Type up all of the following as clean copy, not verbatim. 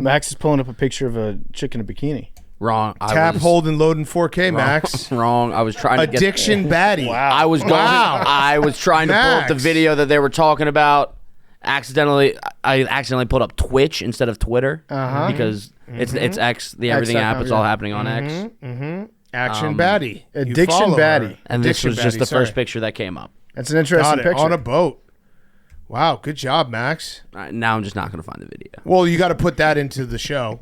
Max is pulling up a picture of a chick in a bikini. Wrong. Tap, hold, and load in 4K, Max. Wrong. I was trying to Addiction baddie. Wow. I was trying to pull up the video that they were talking about. I accidentally pulled up Twitch instead of Twitter because it's X. The everything app. It's all happening on X. Action baddie. Addiction baddie. And this was just the first picture that came up. That's an interesting picture. On a boat. Wow, good job, Max. Now I'm just not going to find the video. Well, you got to put that into the show.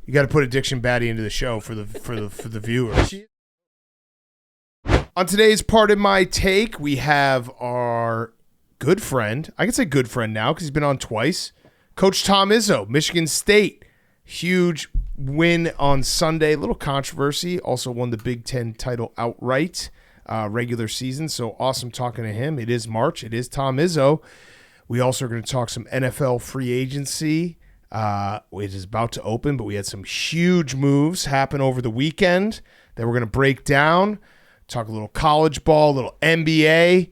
You got to put Addiction Baddie into the show for the viewers. On today's Part of My Take, we have our good friend. I can say good friend now because he's been on twice. Coach Tom Izzo, Michigan State. Huge win on Sunday. Little controversy. Also won the Big Ten title outright regular season. So awesome talking to him. It is March. It is Tom Izzo. We also are going to talk some NFL free agency. It is about to open, but we had some huge moves happen over the weekend that we're going to break down. Talk a little college ball, a little NBA,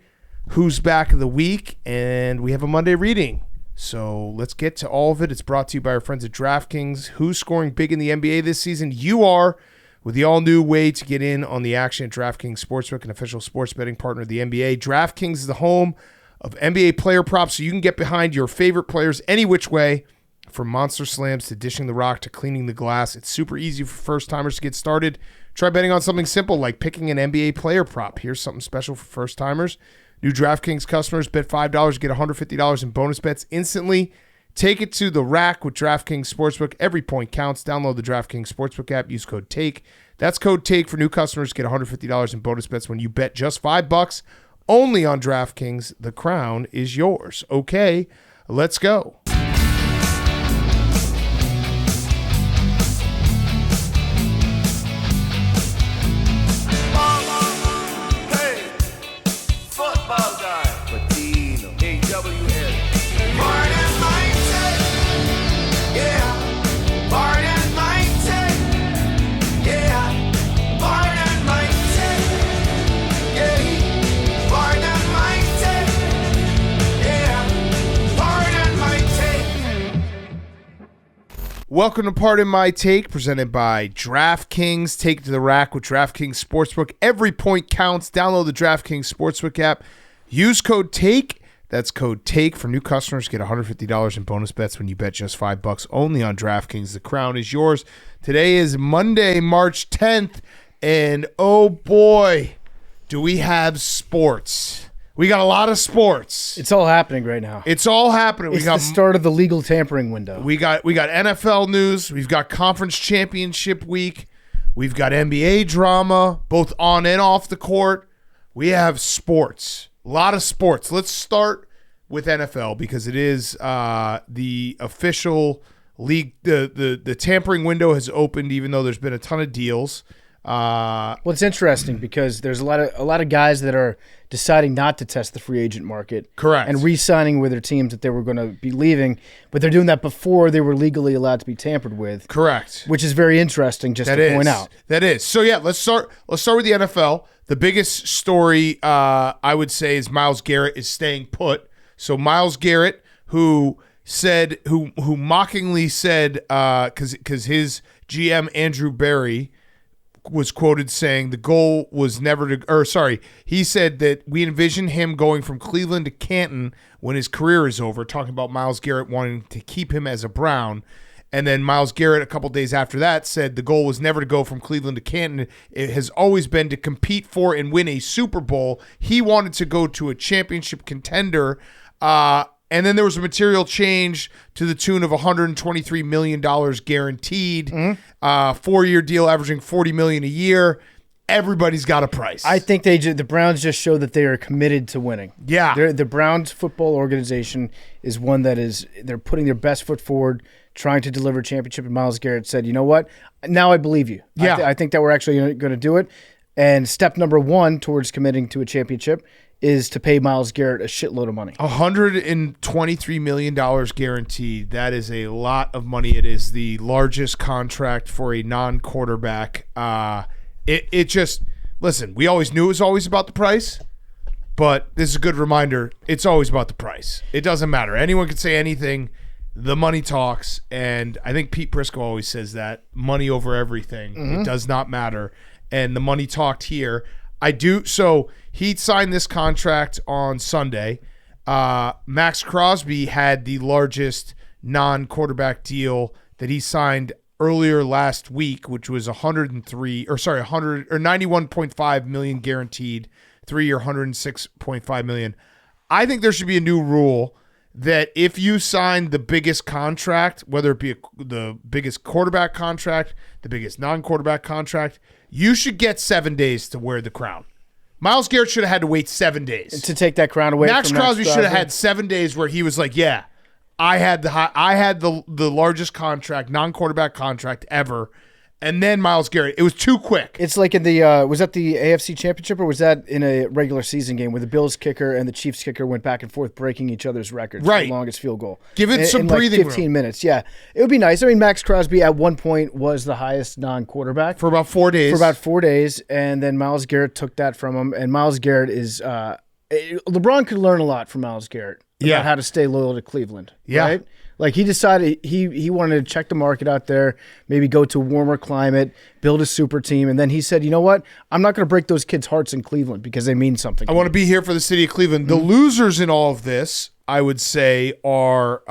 who's back of the week, and we have a Monday reading. So let's get to all of it. It's brought to you by our friends at DraftKings. Who's scoring big in the NBA this season? You are, with the all-new way to get in on the action at DraftKings Sportsbook, an official sports betting partner of the NBA. DraftKings is the home of NBA player props, so you can get behind your favorite players any which way. From monster slams to dishing the rock to cleaning the glass, it's super easy for first-timers to get started. Try betting on something simple like picking an NBA player prop. Here's something special for first-timers. New DraftKings customers bet $5, get $150 in bonus bets instantly. Take it to the rack with DraftKings Sportsbook. Every point counts. Download the DraftKings Sportsbook app. Use code TAKE. That's code TAKE for new customers. Get $150 in bonus bets when you bet just $5 only on DraftKings. The crown is yours. Okay, let's go. Welcome to Part of My Take, presented by DraftKings. Take it to the rack with DraftKings Sportsbook. Every point counts. Download the DraftKings Sportsbook app. Use code TAKE. That's code TAKE for new customers. Get $150 in bonus bets when you bet just $5 only on DraftKings. The crown is yours. Today is Monday, March 10th, and oh boy, do we have sports. We got a lot of sports. It's all happening right now. It's all happening. It's the start of the legal tampering window. We got NFL news. We've got conference championship week. We've got NBA drama, both on and off the court. We have sports. A lot of sports. Let's start with NFL because it is the official league. The tampering window has opened, even though there's been a ton of deals. Well, it's interesting because there's a lot of guys that are deciding not to test the free agent market. Correct. And re-signing with their teams that they were going to be leaving, but they're doing that before they were legally allowed to be tampered with. Correct. Which is very interesting just to point out. That is. So yeah, let's start with the NFL. The biggest story I would say is Myles Garrett is staying put. So Myles Garrett, who mockingly said because his GM Andrew Berry was quoted saying the goal was never to, he said that we envision him going from Cleveland to Canton when his career is over, talking about Myles Garrett wanting to keep him as a Brown. And then Myles Garrett, a couple days after that, said the goal was never to go from Cleveland to Canton. It has always been to compete for and win a Super Bowl. He wanted to go to a championship contender. And then there was a material change to the tune of $123 million guaranteed, 4-year deal averaging $40 million a year. Everybody's got a price. I think the Browns just show that they are committed to winning. Yeah. The Browns football organization is one that they're putting their best foot forward, trying to deliver a championship. And Myles Garrett said, you know what? Now I believe you. Yeah. I think that we're actually going to do it. And step number one towards committing to a championship is to pay Myles Garrett a shitload of money. $123 million guaranteed. That is a lot of money. It is the largest contract for a non-quarterback. It just, listen, we always knew it was always about the price, but this is a good reminder. It's always about the price. It doesn't matter. Anyone can say anything. the money talks, and I think Pete Prisco always says that money over everything. It does not matter, and the money talked here. So he signed this contract on Sunday. Max Crosby had the largest non-quarterback deal that he signed earlier last week, which was 91.5 million guaranteed, 3-year, 106.5 million. I think there should be a new rule that if you sign the biggest contract, whether it be the biggest quarterback contract, the biggest non-quarterback contract, you should get 7 days to wear the crown. Myles Garrett should have had to wait 7 days to take that crown away. Max Crosby should have had 7 days where he was like, "Yeah, I had the largest contract, non-quarterback contract ever." And then Myles Garrett, it was too quick. It's like in the was that the AFC Championship, or was that in a regular season game where the Bills kicker and the Chiefs kicker went back and forth breaking each other's records for the longest field goal? Give it some breathing room. 15 minutes, yeah. It would be nice. I mean, Max Crosby at one point was the highest non-quarterback. For about 4 days. And then Myles Garrett took that from him. And Myles Garrett is LeBron could learn a lot from Myles Garrett about how to stay loyal to Cleveland. Yeah. Right? Like he decided he wanted to check the market out there, maybe go to a warmer climate, build a super team, and then he said, "You know what? I'm not going to break those kids' hearts in Cleveland because they mean something. I want to be here for the city of Cleveland." The losers in all of this, I would say, are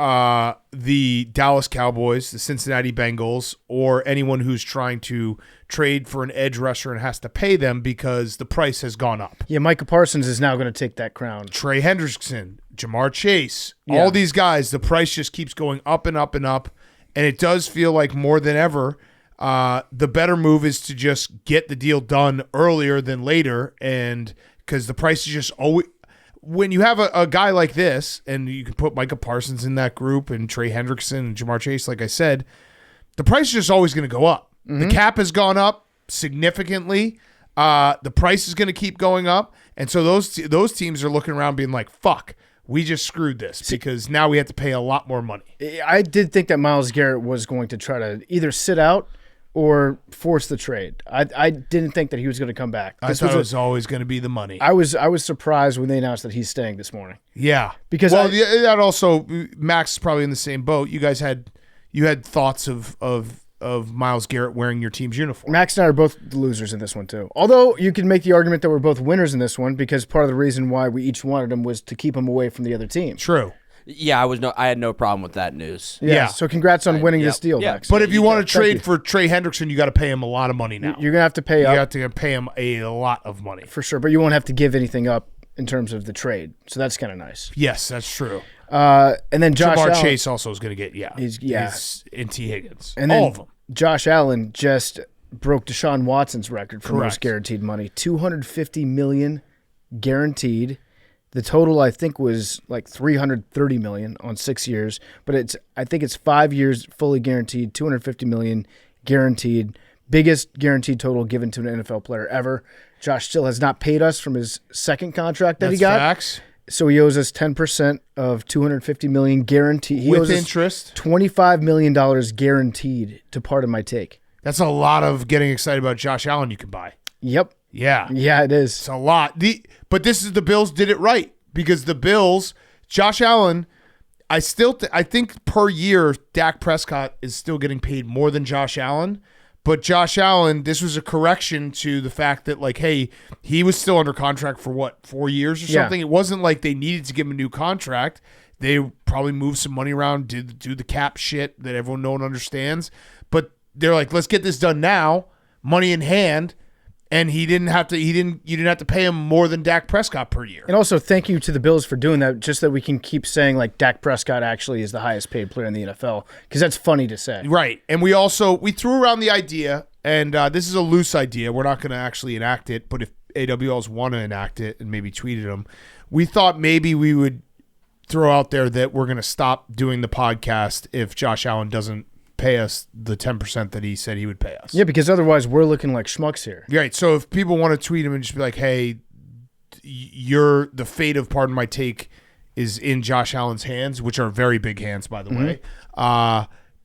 the Dallas Cowboys, the Cincinnati Bengals, or anyone who's trying to trade for an edge rusher and has to pay them because the price has gone up. Yeah, Micah Parsons is now going to take that crown. Trey Hendrickson, Jamar Chase, all these guys, the price just keeps going up and up and up, and it does feel like more than ever the better move is to just get the deal done earlier than later, and because the price is just always – when you have a guy like this, and you can put Micah Parsons in that group and Trey Hendrickson and Jamar Chase, like I said, the price is just always going to go up. The cap has gone up significantly. The price is going to keep going up. And so those teams are looking around being like, fuck, we just screwed this because now we have to pay a lot more money. I did think that Myles Garrett was going to try to either sit out or force the trade. I didn't think that he was going to come back. I thought it was always going to be the money. I was surprised when they announced that he's staying this morning. Yeah. Because that also, Max is probably in the same boat. You guys had thoughts of Myles Garrett wearing your team's uniform. Max and I are both the losers in this one too. Although you can make the argument that we're both winners in this one because part of the reason why we each wanted him was to keep him away from the other team. True. Yeah, I had no problem with that news. Yeah. So congrats on winning this deal, Max. But if you want to trade for Trey Hendrickson, you got to pay him a lot of money now. You're going to have to pay up. You have to pay him a lot of money. For sure, but you won't have to give anything up in terms of the trade. So that's kind of nice. Yes, that's true. And then Josh Jamar Allen, Chase also is going to get, he's and T. Higgins. And then all of them. Josh Allen just broke Deshaun Watson's record for Correct. most guaranteed money. $250 million guaranteed. The total, I think, was like $330 million on 6 years, but I think it's 5 years fully guaranteed, $250 million guaranteed, biggest guaranteed total given to an NFL player ever. Josh still has not paid us from his second contract that he got. Facts. So he owes us 10% of $250 million guaranteed. He with owes us interest, $25 million guaranteed. To pardon my take. That's a lot of getting excited about Josh Allen. You can buy. Yep. Yeah. Yeah, it is. It's a lot. But this is the Bills did it right because the Bills, Josh Allen, I think per year Dak Prescott is still getting paid more than Josh Allen. But Josh Allen, this was a correction to the fact that, like, hey, he was still under contract for 4 years or something. It wasn't like they needed to give him a new contract. They probably moved some money around, do the cap shit that no one understands. But they're like, let's get this done now, money in hand. And you didn't have to pay him more than Dak Prescott per year. And also, thank you to the Bills for doing that, just that we can keep saying like Dak Prescott actually is the highest paid player in the NFL, because that's funny to say. Right. And we threw around the idea, and this is a loose idea. We're not going to actually enact it, but if AWLs want to enact it and maybe tweeted them, we thought maybe we would throw out there that we're going to stop doing the podcast if Josh Allen doesn't pay us the 10% that he said he would pay us. Yeah, because otherwise we're looking like schmucks here. Right. So if people want to tweet him and just be like, hey, the fate of Pardon My Take is in Josh Allen's hands, which are very big hands, by the way,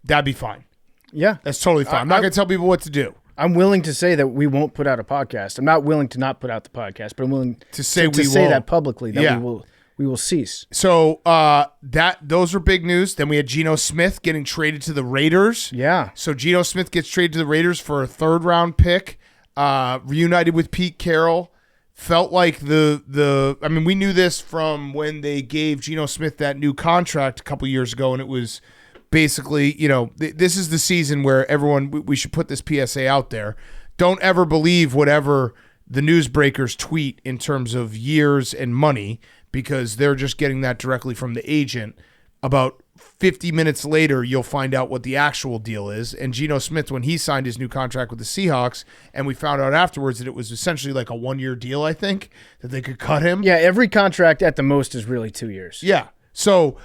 that'd be fine. Yeah. That's totally fine. I'm not going to tell people what to do. I'm willing to say that we won't put out a podcast. I'm not willing to not put out the podcast, but I'm willing to say that publicly that we will we will cease. So those are big news. Then we had Geno Smith getting traded to the Raiders. Yeah. So Geno Smith gets traded to the Raiders for a 3rd-round pick. Reunited with Pete Carroll. Felt like I mean, we knew this from when they gave Geno Smith that new contract a couple years ago, and it was basically, this is the season where we should put this PSA out there. Don't ever believe whatever the newsbreakers tweet in terms of years and money, because they're just getting that directly from the agent. About 50 minutes later, you'll find out what the actual deal is. And Geno Smith, when he signed his new contract with the Seahawks, and we found out afterwards that it was essentially like a 1-year deal, I think, that they could cut him. Yeah, every contract at the most is really 2 years. Yeah. So,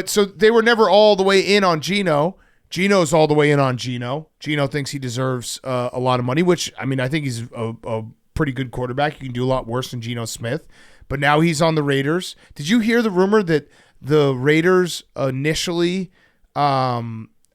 so they were never all the way in on Geno. Geno's all the way in on Geno. Geno thinks he deserves a lot of money, which, I mean, I think he's a pretty good quarterback. You can do a lot worse than Geno Smith. But now he's on the Raiders. Did you hear the rumor that the Raiders initially, I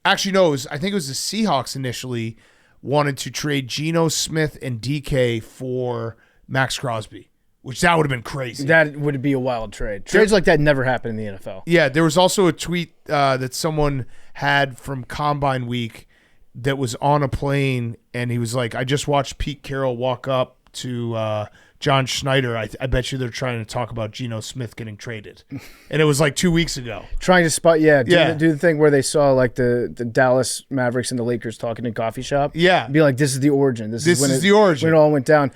think it was the Seahawks initially wanted to trade Geno Smith and DK for Max Crosby, which that would have been crazy. That would be a wild trade. Trades like that never happen in the NFL. Yeah, there was also a tweet that someone had from Combine Week that was on a plane, and he was like, I just watched Pete Carroll walk up to John Schneider. I bet you they're trying to talk about Geno Smith getting traded. And it was like 2 weeks ago. Trying to spot, do the thing where they saw like the Dallas Mavericks and the Lakers talking in a coffee shop. Yeah. Be like, this is the origin. This is the origin. When it all went down.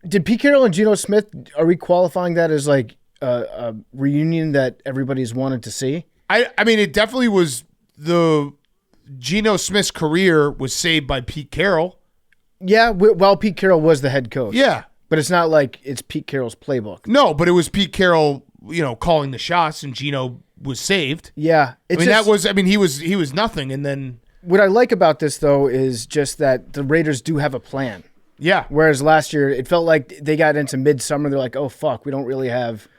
Did Pete Carroll and Geno Smith, are we qualifying that as like a reunion that everybody's wanted to see? I mean, it definitely was. The Geno Smith's career was saved by Pete Carroll. Yeah, while Pete Carroll was the head coach. Yeah. But it's not like it's Pete Carroll's playbook. No, but it was Pete Carroll, calling the shots, and Geno was saved. Yeah. He was nothing, and then... What I like about this, though, is just that the Raiders do have a plan. Yeah. Whereas last year, it felt like they got into midsummer. They're like, oh, fuck, we don't really have...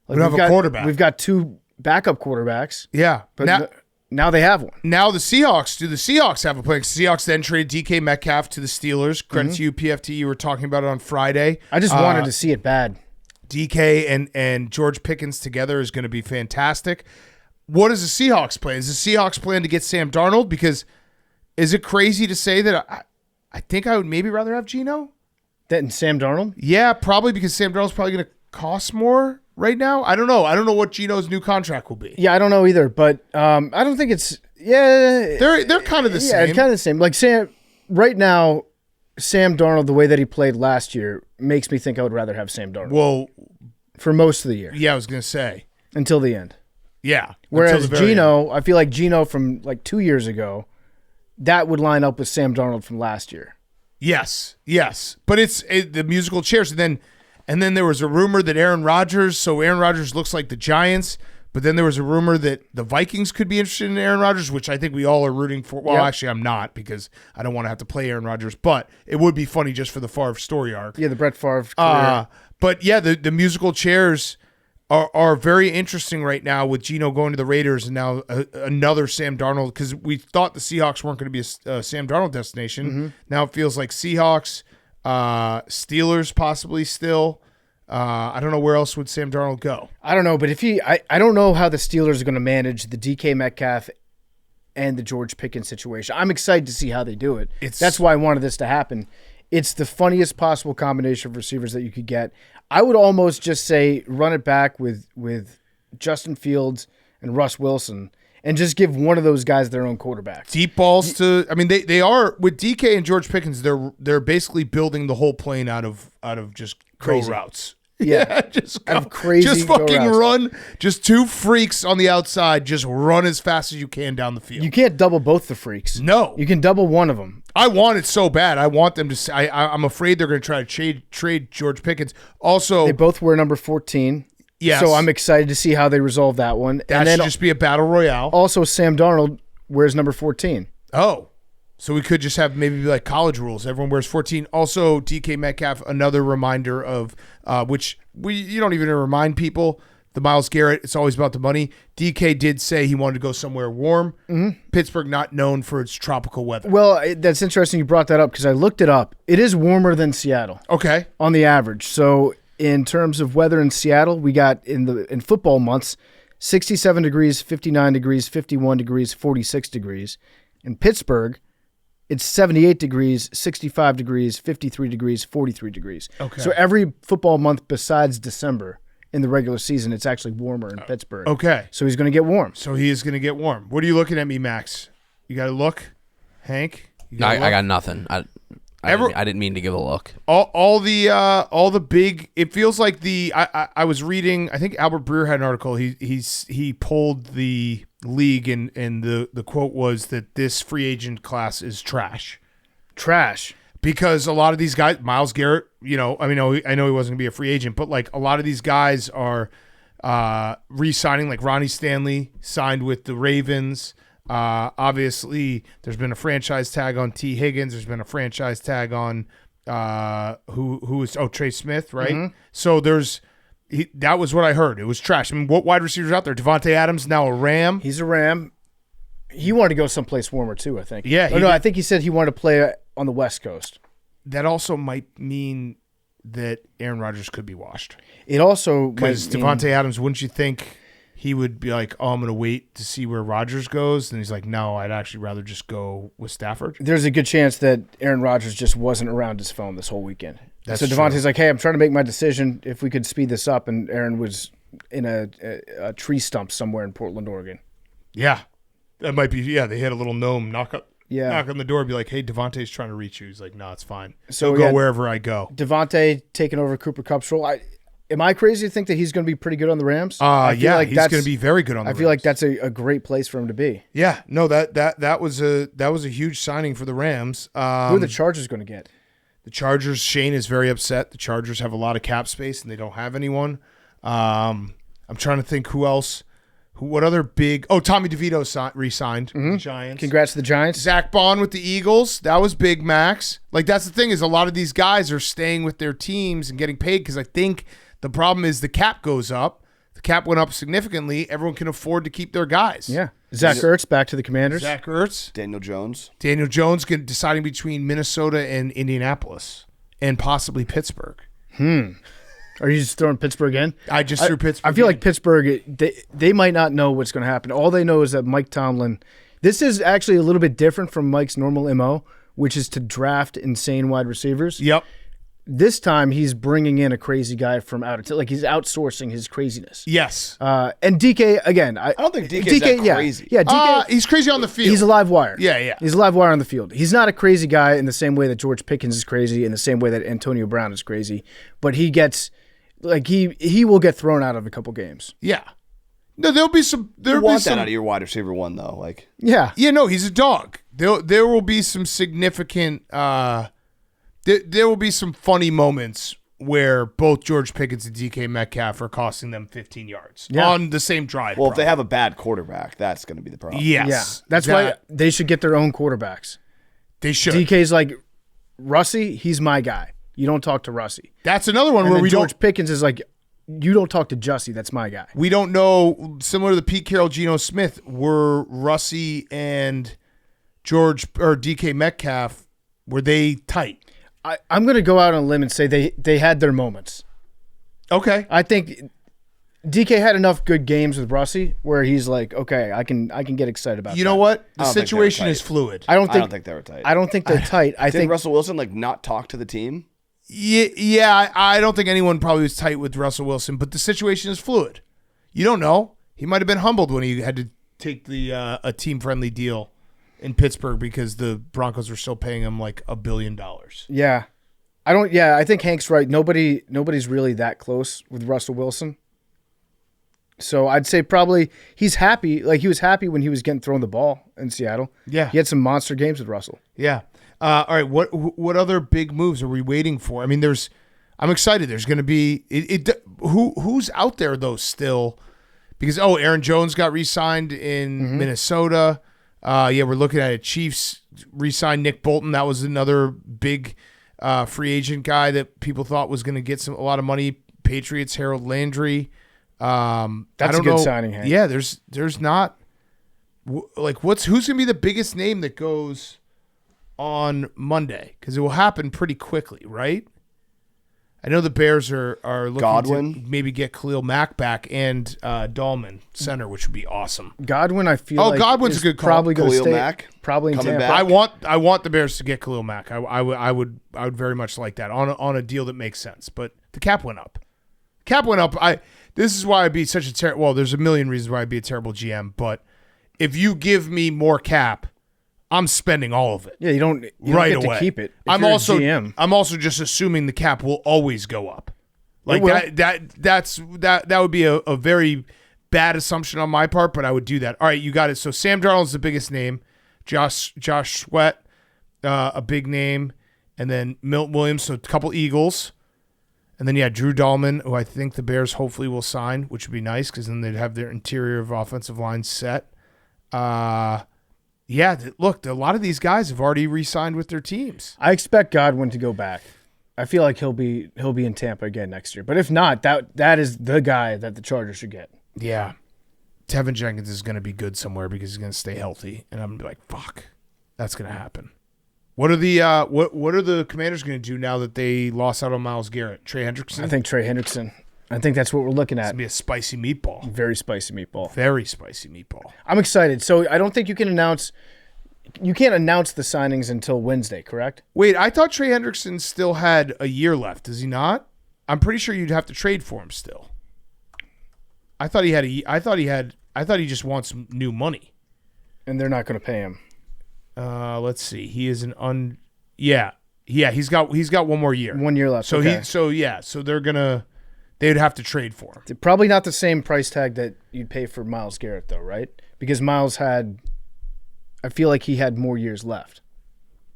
we don't have a quarterback. We've got 2 backup quarterbacks. Yeah. But now they have one. Now the Seahawks. Do the Seahawks have a plan? Seahawks then traded DK Metcalf to the Steelers. Credit to you, PFT. You were talking about it on Friday. I just wanted to see it bad. DK and George Pickens together is going to be fantastic. What is the Seahawks plan? Is the Seahawks plan to get Sam Darnold? Because is it crazy to say that I think I would maybe rather have Geno? Than Sam Darnold? Yeah, probably, because Sam Darnold's probably going to cost more right now. I don't know. I don't know what Geno's new contract will be. Yeah, I don't know either. But I don't think it's they're kind of the same. Yeah, kind of the same. Like right now, Sam Darnold, the way that he played last year, makes me think I would rather have Sam Darnold. Well, for most of the year. Yeah, I was going to say until the end. Yeah. Whereas Geno, I feel like Geno from like 2 years ago, that would line up with Sam Darnold from last year. Yes. But it's the musical chairs, and then there was a rumor that Aaron Rodgers looks like the Giants, but then there was a rumor that the Vikings could be interested in Aaron Rodgers, which I think we all are rooting for. Well, Actually, I'm not, because I don't want to have to play Aaron Rodgers, but it would be funny just for the Favre story arc. Yeah, the Brett Favre career. But yeah, the musical chairs are very interesting right now with Geno going to the Raiders and now another Sam Darnold, because we thought the Seahawks weren't going to be a Sam Darnold destination. Mm-hmm. Now it feels like Seahawks, Steelers possibly still. I don't know where else would Sam Darnold go. I don't know, but I don't know how the Steelers are going to manage the DK Metcalf and the George Pickens situation. I'm excited to see how they do it. That's why I wanted this to happen. It's the funniest possible combination of receivers that you could get. I would almost just say run it back with Justin Fields and Russ Wilson and just give one of those guys their own quarterback. Deep balls to – I mean, they are – with DK and George Pickens, they're basically building the whole plane out of just crazy go routes. Yeah, just crazy. Just fucking run. Just 2 freaks on the outside. Just run as fast as you can down the field. You can't double both the freaks. No, you can double one of them. I want it so bad. I want them to. I'm afraid they're going to try to trade George Pickens. Also, they both wear number 14. Yes. So I'm excited to see how they resolve that one. That should just be a battle royale. Also, Sam Darnold wears number 14. Oh. So we could just have maybe like college rules. Everyone wears 14. Also, DK Metcalf, another reminder of which you don't even remind people. The Myles Garrett, it's always about the money. DK did say he wanted to go somewhere warm. Mm-hmm. Pittsburgh, not known for its tropical weather. Well, that's interesting you brought that up because I looked it up. It is warmer than Seattle. Okay. On the average. So in terms of weather in Seattle, we got in football months, 67 degrees, 59 degrees, 51 degrees, 46 degrees. In Pittsburgh, it's 78 degrees, 65 degrees, 53 degrees, 43 degrees. Okay. So every football month besides December in the regular season, it's actually warmer in Pittsburgh. Okay. So he's going to get warm. So he is going to get warm. What are you looking at me, Max? You got to look? Hank? I got nothing. I didn't mean to give a look. All the big. It feels like I was reading. I think Albert Breer had an article. He pulled the league and the quote was that this free agent class is trash. Trash. Because a lot of these guys, Myles Garrett, I know he wasn't going to be a free agent, but like a lot of these guys are re-signing. Like Ronnie Stanley signed with the Ravens. Obviously, there's been a franchise tag on T. Higgins. There's been a franchise tag on who is Trey Smith, right? Mm-hmm. So that was what I heard. It was trash. I mean, what wide receivers out there? Davante Adams now a Ram. He's a Ram. He wanted to go someplace warmer too, I think. Yeah. I think he said he wanted to play on the West Coast. That also might mean that Aaron Rodgers could be washed. It also because Davante Adams, wouldn't you think he would be like, "Oh, I'm going to wait to see where Rodgers goes," and he's like, "No, I'd actually rather just go with Stafford." There's a good chance that Aaron Rodgers just wasn't around his phone this whole weekend. That's so Davante's true. like, "Hey, I'm trying to make my decision. If we could speed this up," and Aaron was in a tree stump somewhere in Portland, Oregon. Yeah, that might be. Yeah, they hit a little gnome knock on the door, be like, "Hey, Davante's trying to reach you." He's like, "No, it's fine. So go wherever I go." Davante taking over Cooper Kupp's role. Am I crazy to think that he's going to be pretty good on the Rams? Yeah, he's going to be very good on the Rams. I feel like that's a great place for him to be. Yeah, no, that was a huge signing for the Rams. Who are the Chargers going to get? The Chargers, Shane is very upset. The Chargers have a lot of cap space, and they don't have anyone. I'm trying to think who else. What other big... Oh, Tommy DeVito re-signed with the Giants. Congrats to the Giants. Zach Bond with the Eagles. That was big, Max. Like, that's the thing is a lot of these guys are staying with their teams and getting paid because I think the problem is the cap goes up. The cap went up significantly. Everyone can afford to keep their guys. Yeah. Zach Ertz back to the Commanders. Zach Ertz. Daniel Jones Deciding between Minnesota and Indianapolis and possibly Pittsburgh. Are you just throwing Pittsburgh in? I just threw Pittsburgh I feel in. like Pittsburgh, they might not know what's going to happen. All they know is that Mike Tomlin, this is actually a little bit different from Mike's normal MO, which is to draft insane wide receivers. Yep. This time, he's bringing in a crazy guy from out of town. Like, he's outsourcing his craziness. Yes. And DK, again. I don't think DK's that crazy. Yeah, DK. He's crazy on the field. He's a live wire. Yeah. He's a live wire on the field. He's not a crazy guy in the same way that George Pickens is crazy, in the same way that Antonio Brown is crazy. But he gets, like, he will get thrown out of a couple games. Yeah. No, there'll be some. You want that out of your wide receiver one, though. Like, yeah. Yeah, no, he's a dog. There will be some significant. There will be some funny moments where both George Pickens and DK Metcalf are costing them 15 yards on the same drive. Well, if they have a bad quarterback, that's going to be the problem. Yes. Yeah. That's why they should get their own quarterbacks. They should. DK's like, Russie, he's my guy. You don't talk to Russie. That's another one And where then George Pickens is like, you don't talk to Jussie. That's my guy. We don't know. Similar to the Pete Carroll, Geno Smith, were Russie and George or DK Metcalf, were they tight? I'm going to go out on a limb and say they had their moments. Okay. I think DK had enough good games with Russie where he's like, okay, I can get excited about. You know what? The I don't think situation they were is tight. fluid. I don't think they were tight. I don't think they're tight. I Did think Russell Wilson not talk to the team? Yeah. I don't think anyone probably was tight with Russell Wilson, but the situation is fluid. You don't know. He might have been humbled when he had to take the a team friendly deal in Pittsburgh because the Broncos were still paying him like $1 billion. Yeah. I think Hank's right. Nobody's really that close with Russell Wilson. So I'd say probably he's happy. Like, he was happy when he was getting thrown the ball in Seattle. Yeah. He had some monster games with Russell. Yeah. All right. What other big moves are we waiting for? I mean, I'm excited. There's going to be who's out there though still, because Aaron Jones got re-signed in Minnesota. We're looking at it. Chiefs re-signed Nick Bolton. That was another big free agent guy that people thought was going to get a lot of money. Patriots, Harold Landry. That's a good signing, Hank. Yeah, there's not like who's going to be the biggest name that goes on Monday, because it will happen pretty quickly, right? I know the Bears are looking Godwin? to maybe get Khalil Mack back and Dahlman center, which would be awesome. Godwin, I feel like Godwin's a good call. probably going to Khalil stay. Mack Probably in coming Tampa. back? I want the Bears to get Khalil Mack. I would very much like that on a deal that makes sense. But the cap went up. This is why I'd be such a terrible. Well, there's a million reasons why I'd be a terrible GM. But if you give me more cap, I'm spending all of it. Yeah, you don't get away. to keep it. If I'm you're a also GM. I'm also just assuming the cap will always go up. Like that would be a very bad assumption on my part, but I would do that. All right, you got it. So Sam Darnold's the biggest name. Josh Sweat, a big name, and then Milton Williams, so a couple Eagles. And then, Drew Dahlman, who I think the Bears hopefully will sign, which would be nice because then they'd have their interior of offensive line set. Look, a lot of these guys have already re-signed with their teams. I expect Godwin to go back. I feel like he'll be in Tampa again next year. But if not, that is the guy that the Chargers should get. Yeah. Tevin Jenkins is going to be good somewhere because he's going to stay healthy. And I'm going to be like, fuck, that's going to happen. What are the what are the Commanders going to do now that they lost out on Myles Garrett? Trey Hendrickson? I think Trey Hendrickson. I think that's what we're looking It's at. going to be a spicy meatball. Very spicy meatball. Very spicy meatball. I'm excited. So I don't think you can't announce the signings until Wednesday, correct? Wait, I thought Trey Hendrickson still had a year left. Does he not? I'm pretty sure you'd have to trade for him still. I thought he just wants new money. And they're not going to pay him. Let's see. He is he's got one more year. 1 year left. So okay. so they'd have to trade for him. Probably not the same price tag that you'd pay for Myles Garrett though, right? Because Myles I feel like he had more years left.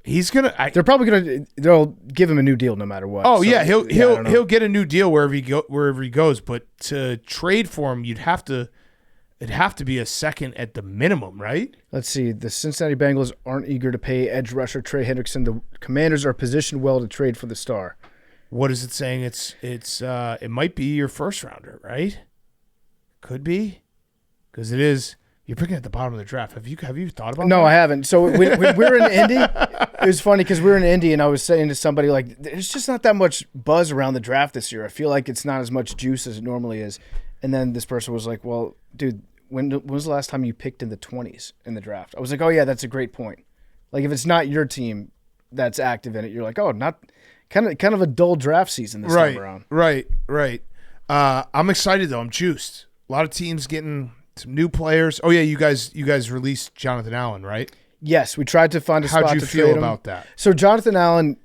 They'll give him a new deal no matter what. Oh, So, yeah, he'll get a new deal wherever he goes, but to trade for him, it'd have to be a second at the minimum, right? Let's see. The Cincinnati Bengals aren't eager to pay edge rusher Trey Hendrickson. The Commanders are positioned well to trade for the star. What is it saying? It might be your first rounder, right? Could be, because it is. You're picking at the bottom of the draft. Have you thought about that? No, I haven't. So when we were in Indy, it was funny because we were in Indy and I was saying to somebody, like, there's just not that much buzz around the draft this year. I feel like it's not as much juice as it normally is. And then this person was like, well, dude, when was the last time you picked in the 20s in the draft? I was like, oh, yeah, that's a great point. Like, if it's not your team that's active in it, you're like, oh, not kind of a dull draft season this time around. Right. I'm excited, though. I'm juiced. A lot of teams getting some new players. Oh, yeah, you guys released Jonathan Allen, right? Yes, we tried to find a spot to trade him. How'd you feel about that? So Jonathan Allen,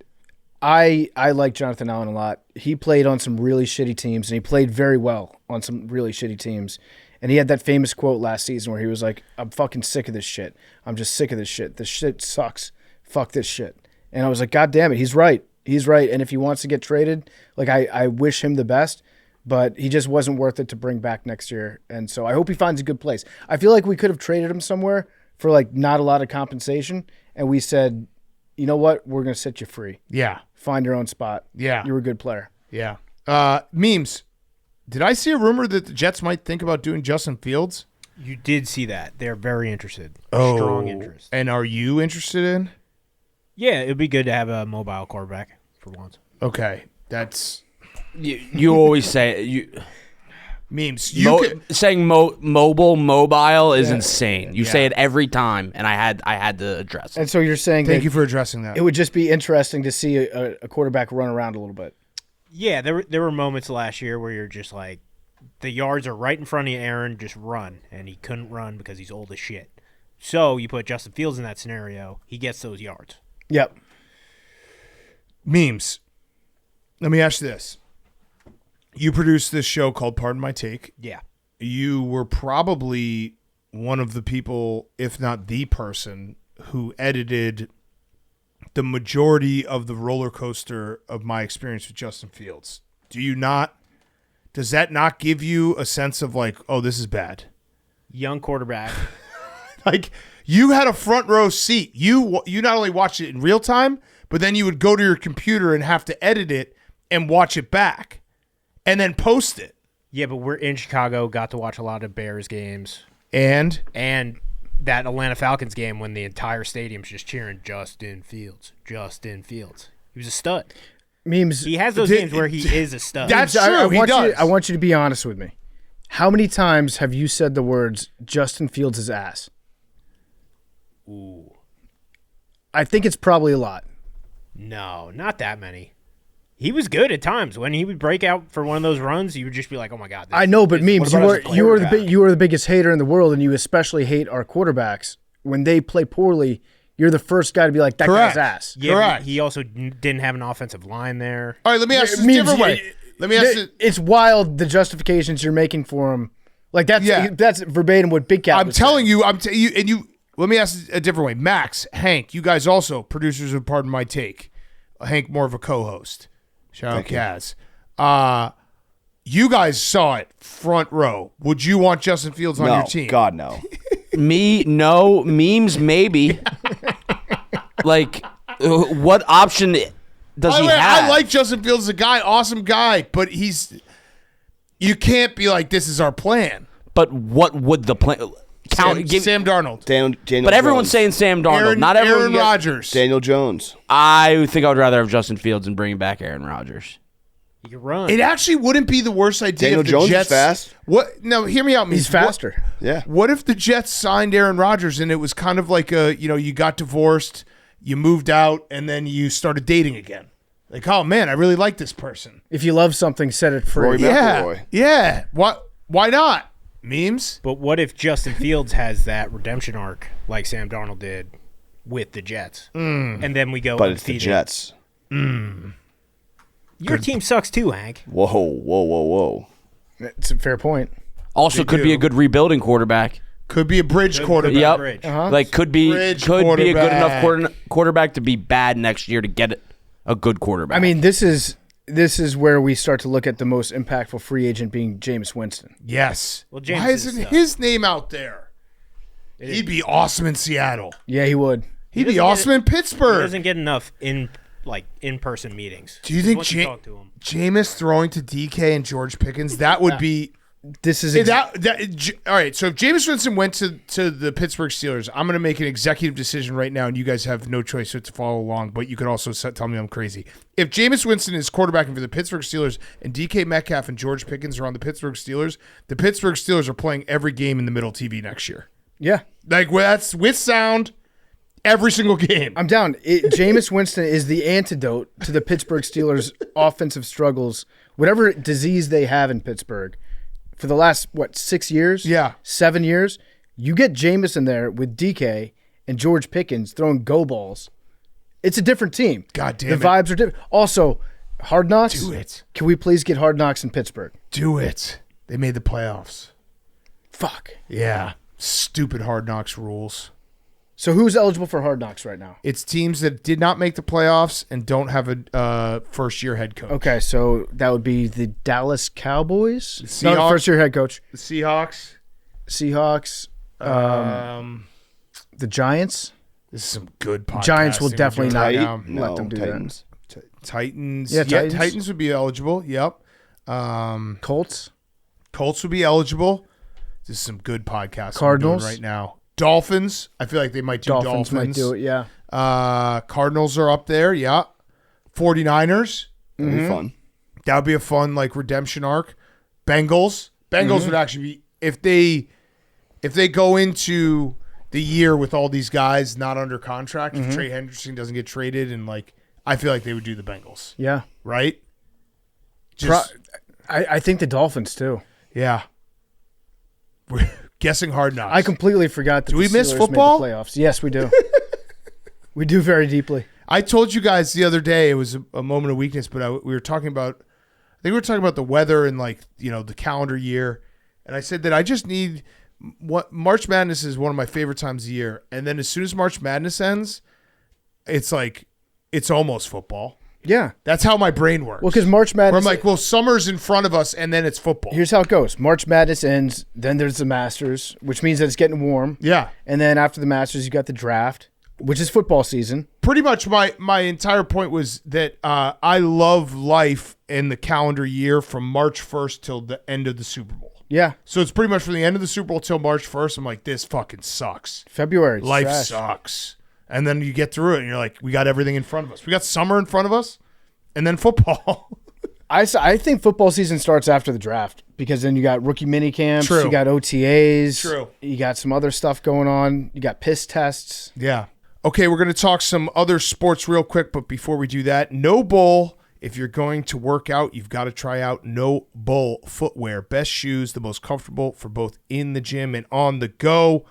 I like Jonathan Allen a lot. He played on some really shitty teams, and he played very well on some really shitty teams. And he had that famous quote last season where he was like, I'm fucking sick of this shit. I'm just sick of this shit. This shit sucks. Fuck this shit. And I was like, God damn it, he's right. He's right. And if he wants to get traded, like I wish him the best. But he just wasn't worth it to bring back next year. And so I hope he finds a good place. I feel like we could have traded him somewhere for like not a lot of compensation. And we said, you know what? We're going to set you free. Yeah. Find your own spot. Yeah. You're a good player. Yeah. Memes. Did I see a rumor that the Jets might think about doing Justin Fields? You did see that. They're very interested. Oh. Strong interest. And are you interested in? Yeah, it'd be good to have a mobile quarterback for once. Okay. That's... You always say memes. Saying mobile is insane. You say it every time, and I had to address it. And so you're saying Thank you for addressing that. It would just be interesting to see a quarterback run around a little bit. Yeah, there were moments last year where you're just like, the yards are right in front of you, Aaron, just run. And he couldn't run because he's old as shit. So you put Justin Fields in that scenario, he gets those yards. Yep. Memes. Let me ask you this. You produced this show called Pardon My Take. Yeah. You were probably one of the people, if not the person, who edited the majority of the roller coaster of my experience with Justin Fields. Does that not give you a sense of like, oh, this is bad? Young quarterback. Like, you had a front row seat. You not only watched it in real time, but then you would go to your computer and have to edit it and watch it back. And then post it. Yeah, but we're in Chicago, got to watch a lot of Bears games. And that Atlanta Falcons game when the entire stadium's just cheering Justin Fields. Justin Fields. He was a stud. Memes. He has those games where he is a stud. That's true. I want you to be honest with me. How many times have you said the words Justin Fields' ass? Ooh. I think it's probably a lot. No, not that many. He was good at times. When he would break out for one of those runs, you would just be like, "Oh my god!" I know, but Memes, you about as a were quarterback? the biggest hater in the world, and you especially hate our quarterbacks when they play poorly. You're the first guy to be like, "That guy's ass." Yeah, Correct. He also didn't have an offensive line there. All right, let me ask this a Memes, different way. Let me ask it. It's wild the justifications you're making for him. Like that's verbatim what Big Cat. I'm telling you, let me ask it a different way. Max, Hank, you guys also producers of Pardon My Take. Hank more of a co-host. Shout out Kaz. You guys saw it front row. Would you want Justin Fields on your team? God, no. Me, no. Memes, maybe. Like, what option does he have? I like Justin Fields as a guy, awesome guy, but you can't be like, this is our plan. But what would the plan? Sam Darnold. Daniel But everyone's Jones. saying Sam Darnold. Not everyone. Aaron Rodgers. Daniel Jones. I think I would rather have Justin Fields and bring back Aaron Rodgers. He can run. It actually wouldn't be the worst idea Daniel if the Jones is Jets. fast. What? No, hear me out. He's faster. Yeah. What if the Jets signed Aaron Rodgers and it was kind of like you got divorced, you moved out, and then you started dating again? Like, oh man, I really like this person. If you love something, set it free. Roy McIlroy. Yeah. Why not? Memes. But what if Justin Fields has that redemption arc like Sam Darnold did with the Jets? And then we go But it's the undefeated. Jets. Your team sucks too, Hank. Whoa. It's a fair point. Also, could be a good rebuilding quarterback. Could be a bridge quarterback. Yep. Bridge. Like could be Bridge a good enough quarterback. quarterback to be bad next year to get a good quarterback. I mean, this is where we start to look at the most impactful free agent being Jameis Winston. Yes. Well, James Why is isn't stuck. his name out there? He'd be awesome in Seattle. Yeah, he would. He'd be doesn't awesome in He Pittsburgh. doesn't get enough in-person meetings. Do you think Once you talk to him. Jameis throwing to DK and George Pickens, that would be This is all right. So if Jameis Winston went to the Pittsburgh Steelers, I'm going to make an executive decision right now, and you guys have no choice but to follow along. But you could also tell me I'm crazy. If Jameis Winston is quarterbacking for the Pittsburgh Steelers and DK Metcalf and George Pickens are on the Pittsburgh Steelers, the Pittsburgh Steelers are playing every game in the middle TV next year. yeah. Like that's with sound, every single game. I'm down. Jameis Winston is the antidote to the Pittsburgh Steelers' offensive struggles, whatever disease they have in Pittsburgh. For the last, 6 years? Yeah. 7 years? You get Jameis in there with DK and George Pickens throwing go balls. It's a different team. God damn the it. vibes are different. Also, Hard Knocks. Do it. Can we please get Hard Knocks in Pittsburgh? Do it. They made the playoffs. Fuck. Yeah. Stupid Hard Knocks rules. So who's eligible for Hard Knocks right now? It's teams that did not make the playoffs and don't have a first-year head coach. Okay, so that would be the Dallas Cowboys. Seahawks. No, first-year head coach. The Seahawks. Seahawks. The Giants. This is some good podcasting. Giants will we're definitely doing not right now. let them do Titans. Titans. Yeah, Titans. Titans would be eligible. Yep. Colts. Colts would be eligible. This is some good podcasting Cardinals. we're doing right now. Dolphins. I feel like they might do Dolphins. Might do it, yeah. Cardinals are up there. Yeah. 49ers. That'd be fun. That would be a fun redemption arc. Bengals. Bengals would actually be if they go into the year with all these guys not under contract. If Trey Hendrickson doesn't get traded, and I feel like they would do the Bengals. Yeah. Right. Just I think the Dolphins, too. yeah. We're guessing Hard Knocks. I completely forgot that Do we the miss Steelers football? made the playoffs. Yes, we do. We do very deeply. I told you guys the other day it was a moment of weakness, but we were talking about. I think we were talking about the weather and the calendar year, and I said that I just need what March Madness is one of my favorite times of the year, and then as soon as March Madness ends, it's almost football. Yeah. That's how my brain works. Well, because March Where Madness. I'm like, well, summer's in front of us, and then it's football. Here's how it goes. March Madness ends, then there's the Masters, which means that it's getting warm. Yeah, And then after the Masters, you got the draft, which is football season. pretty much my entire point was that I love life in the calendar year from March 1st till the end of the Super Bowl. Yeah. So it's pretty much from the end of the Super Bowl till March 1st. I'm like, this fucking sucks. February. It's Life trash. sucks. And then you get through it and you're like, we got everything in front of us. We got summer in front of us. and then football. I think football season starts after the draft because then you got rookie mini camps, True. you got OTAs, True. You got some other stuff going on, you got piss tests. Yeah. Okay, we're going to talk some other sports real quick, but before we do that, No Bull. If you're going to work out, you've got to try out No Bull footwear. Best shoes, the most comfortable for both in the gym and on the go.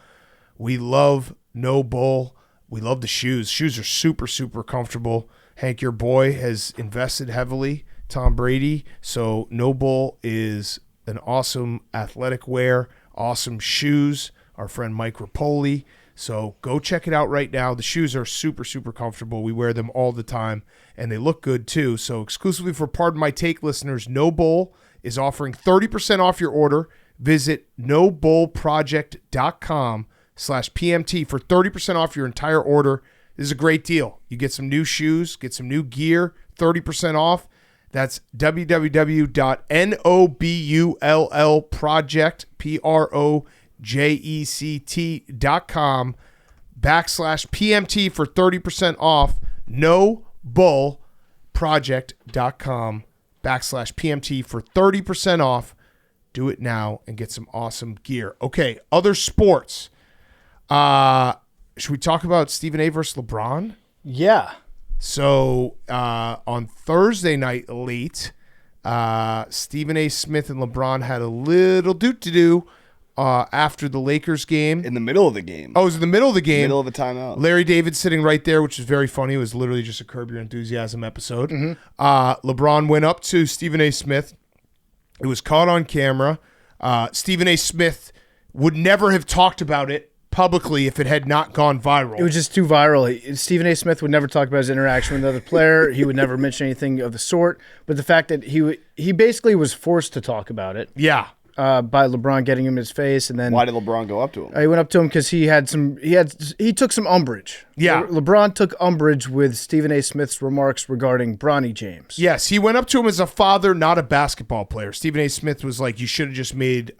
We love No Bull. We love the shoes. Shoes are super, super comfortable. Hank, your boy, has invested heavily, Tom Brady. So No Bull is an awesome athletic wear, awesome shoes. Our friend Mike Rapoli. So go check it out right now. The shoes are super, super comfortable. We wear them all the time, and they look good too. So exclusively for Pardon My Take listeners, No Bull is offering 30% off your order. Visit nobullproject.com/PMT for 30% off your entire order. This is a great deal. You get some new shoes, get some new gear, 30% off. That's www.nobullproject, project.com/PMT for 30% off. nobullproject.com/PMT for 30% off. Do it now and get some awesome gear. Okay, other sports. Should we talk about Stephen A versus LeBron? Yeah. So on Thursday night late, Stephen A. Smith and LeBron had a little do after the Lakers game. In the middle of the game. Oh, it was in the middle of the game. Middle of a timeout. Larry David sitting right there, which is very funny. It was literally just a Curb Your Enthusiasm episode. LeBron went up to Stephen A. Smith. It was caught on camera. Stephen A. Smith would never have talked about it publicly if it had not gone viral. It was just too viral. Stephen A. Smith would never talk about his interaction with another player. He would never mention anything of the sort. But the fact that he basically was forced to talk about it. Yeah. By LeBron getting him in his face, and then Why did LeBron go up to him? He went up to him because he took some umbrage. Yeah. LeBron took umbrage with Stephen A. Smith's remarks regarding Bronny James. Yes, he went up to him as a father, not a basketball player. Stephen A. Smith was like, "You should have just made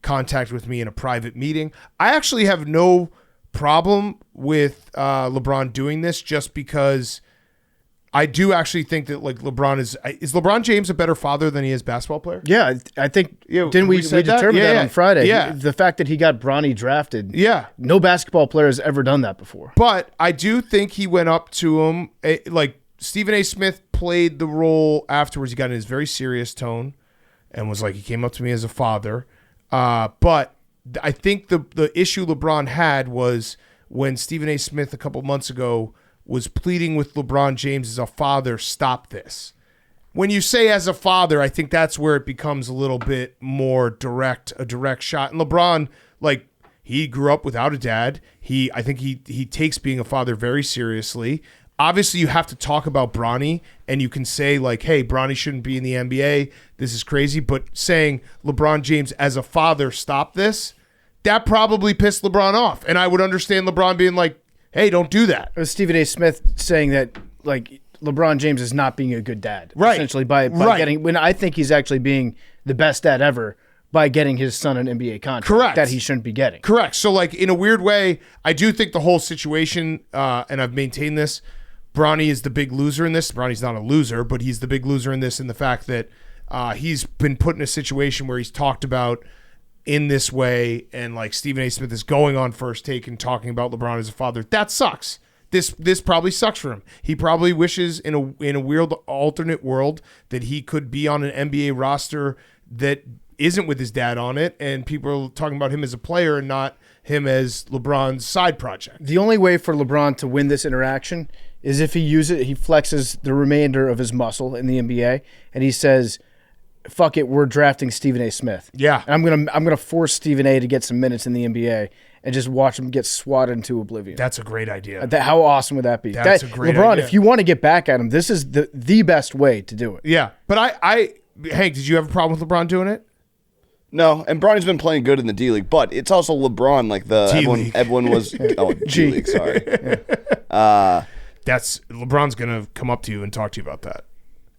contact with me in a private meeting." I actually have no problem with LeBron doing this, just because I do actually think that like LeBron is LeBron James a better father than he is basketball player? Yeah, I think didn't we said that? determine that on Friday? Yeah. The fact that he got Bronny drafted. Yeah. No basketball player has ever done that before. But I do think he went up to him, like Stephen A. Smith played the role afterwards. He got in his very serious tone and was like, he came up to me as a father. But I think the issue LeBron had was when Stephen A. Smith a couple months ago was pleading with LeBron James as a father, stop this. When you say as a father, I think that's where it becomes a little bit more a direct shot. And LeBron, like, he grew up without a dad. I think he takes being a father very seriously. Obviously, you have to talk about Bronny, and you can say, like, hey, Bronny shouldn't be in the NBA. This is crazy. But saying LeBron James as a father, stop this, that probably pissed LeBron off. And I would understand LeBron being like, hey, don't do that. It was Stephen A. Smith saying that, like, LeBron James is not being a good dad. Right. Essentially, by getting, when I think he's actually being the best dad ever by getting his son an NBA contract. Correct. That he shouldn't be getting. Correct. So, like, in a weird way, I do think the whole situation, and I've maintained this, Bronny is the big loser in this. Bronny's not a loser, but he's the big loser in this, in the fact that he's been put in a situation where he's talked about in this way, and like Stephen A. Smith is going on First Take and talking about LeBron as a father. That sucks. This probably sucks for him. He probably wishes in a weird alternate world that he could be on an NBA roster that isn't with his dad on it, and people are talking about him as a player and not him as LeBron's side project. The only way for LeBron to win this interaction is if he flexes the remainder of his muscle in the NBA, and he says, fuck it, we're drafting Stephen A. Smith. Yeah. And I'm gonna force Stephen A. to get some minutes in the NBA and just watch him get swatted into oblivion. That's a great idea. How awesome would that be? That's a great LeBron, idea. if you want to get back at him, this is the best way to do it. Yeah. But Hank, did you have a problem with LeBron doing it? No, and Bronny's been playing good in the D League, but it's also LeBron. Like everyone was G League. Sorry. That's LeBron's gonna come up to you and talk to you about that.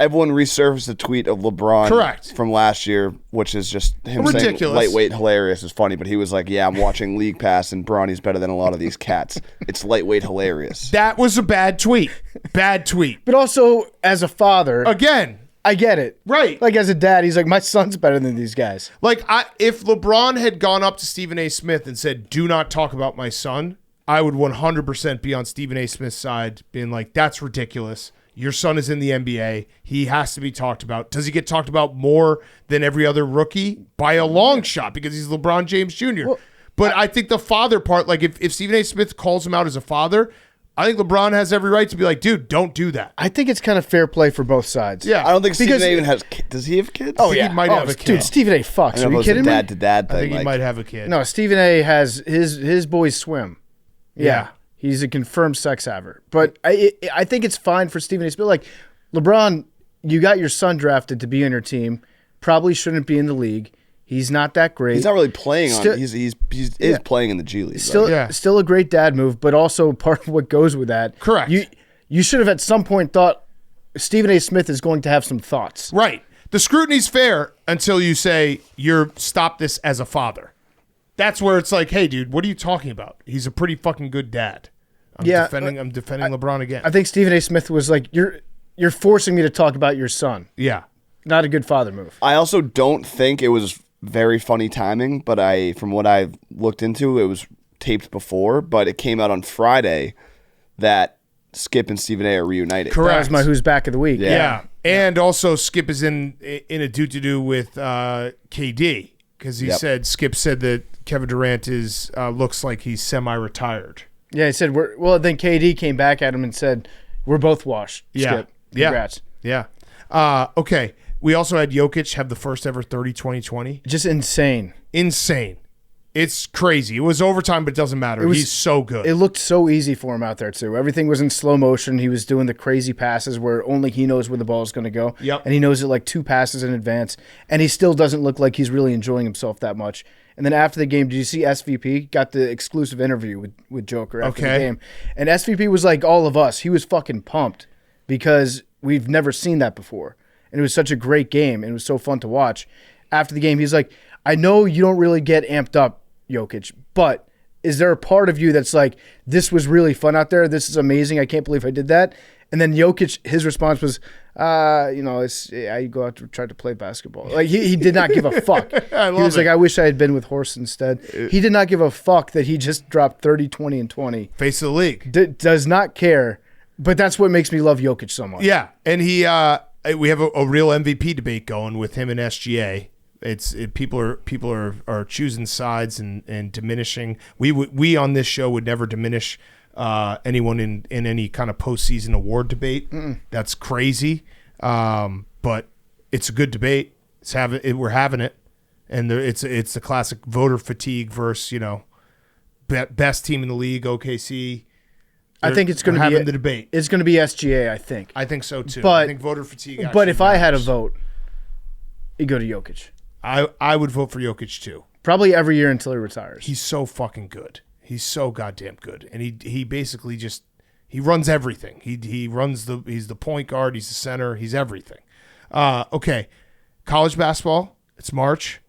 everyone resurfaced a tweet of LeBron Correct. from last year, which is just him Ridiculous. saying lightweight hilarious is funny, but he was like, yeah, I'm watching League Pass and Bronny's better than a lot of these cats. It's lightweight hilarious. That was a bad tweet. Bad tweet. But also, as a father, Again, I get it. right. Like, as a dad, he's like, my son's better than these guys. Like, if LeBron had gone up to Stephen A. Smith and said, do not talk about my son, I would 100% be on Stephen A. Smith's side, being like, that's ridiculous. Your son is in the NBA. He has to be talked about. Does he get talked about more than every other rookie? By a long shot, because he's LeBron James Jr. Well, but I think the father part, like if Stephen A. Smith calls him out as a father, I think LeBron has every right to be like, dude, don't do that. I think it's kind of fair play for both sides. Yeah. I don't think Stephen Because- A. even has does he have kids? Oh, think yeah. he might have a kid. Dude, Stephen A. fucks. I Are know you it's a kidding me? dad-to-dad thing. I think he like, might have a kid. No, Stephen A. has his boys swim. Yeah. Yeah. He's a confirmed sex haver. But I think it's fine for Stephen A. Smith. Like, LeBron, you got your son drafted to be on your team. Probably shouldn't be in the league. He's not that great. He's not really playing Still- on. He's Yeah. playing in the G League. Still, right? Yeah. still a great dad move, but also part of what goes with that. Correct. You should have at some point thought Stephen A. Smith is going to have some thoughts. Right. The scrutiny's fair until you say stop this as a father. That's where it's like, hey, dude, what are you talking about? He's a pretty fucking good dad. I'm defending LeBron again. I think Stephen A. Smith was like, you're forcing me to talk about your son. Yeah. Not a good father move. I also don't think it was very funny timing, but from what I've looked into, it was taped before, but it came out on Friday that Skip and Stephen A. are reunited. Correct. That was my who's back of the week. Yeah. And also Skip is in a do-to-do with KD because Skip said that Kevin Durant looks like he's semi-retired. Yeah, he said, then KD came back at him and said, we're both washed. Skip. Congrats. Yeah. Okay. We also had Jokic have the first ever 30-20-20. Just insane. Insane. It's crazy. It was overtime, but it doesn't matter. He's so good. It looked so easy for him out there, too. Everything was in slow motion. He was doing the crazy passes where only he knows where the ball is going to go. Yep. And he knows it like 2 passes in advance. And he still doesn't look like he's really enjoying himself that much. And then after the game, did you see SVP got the exclusive interview with Joker after the game? And SVP was like all of us. He was fucking pumped because we've never seen that before. And it was such a great game, and it was so fun to watch. After the game, he's like, I know you don't really get amped up, Jokic, but is there a part of you that's like, this was really fun out there? This is amazing. I can't believe I did that. And then Jokic, his response was, I go out to try to play basketball. Like he did not give a fuck. He was like, I wish I had been with Horst instead. He did not give a fuck that he just dropped 30, 20, and 20. Face of the league. Does not care. But that's what makes me love Jokic so much. Yeah, and we have a real MVP debate going with him and SGA. People are choosing sides and diminishing. We on this show would never diminish anyone in any kind of postseason award debate. That's crazy, but it's a good debate. We're having it, and it's the classic voter fatigue versus best team in the league, OKC. I think it's going to be having the debate. It's going to be SGA. I think. I think so too. But I think voter fatigue. But if I had a matters. vote, you go to Jokic. I would vote for Jokic too. Probably every year until he retires. He's so fucking good. He's so goddamn good, and he basically just he runs everything. He's the point guard. He's the center. He's everything. Okay, college basketball. It's March.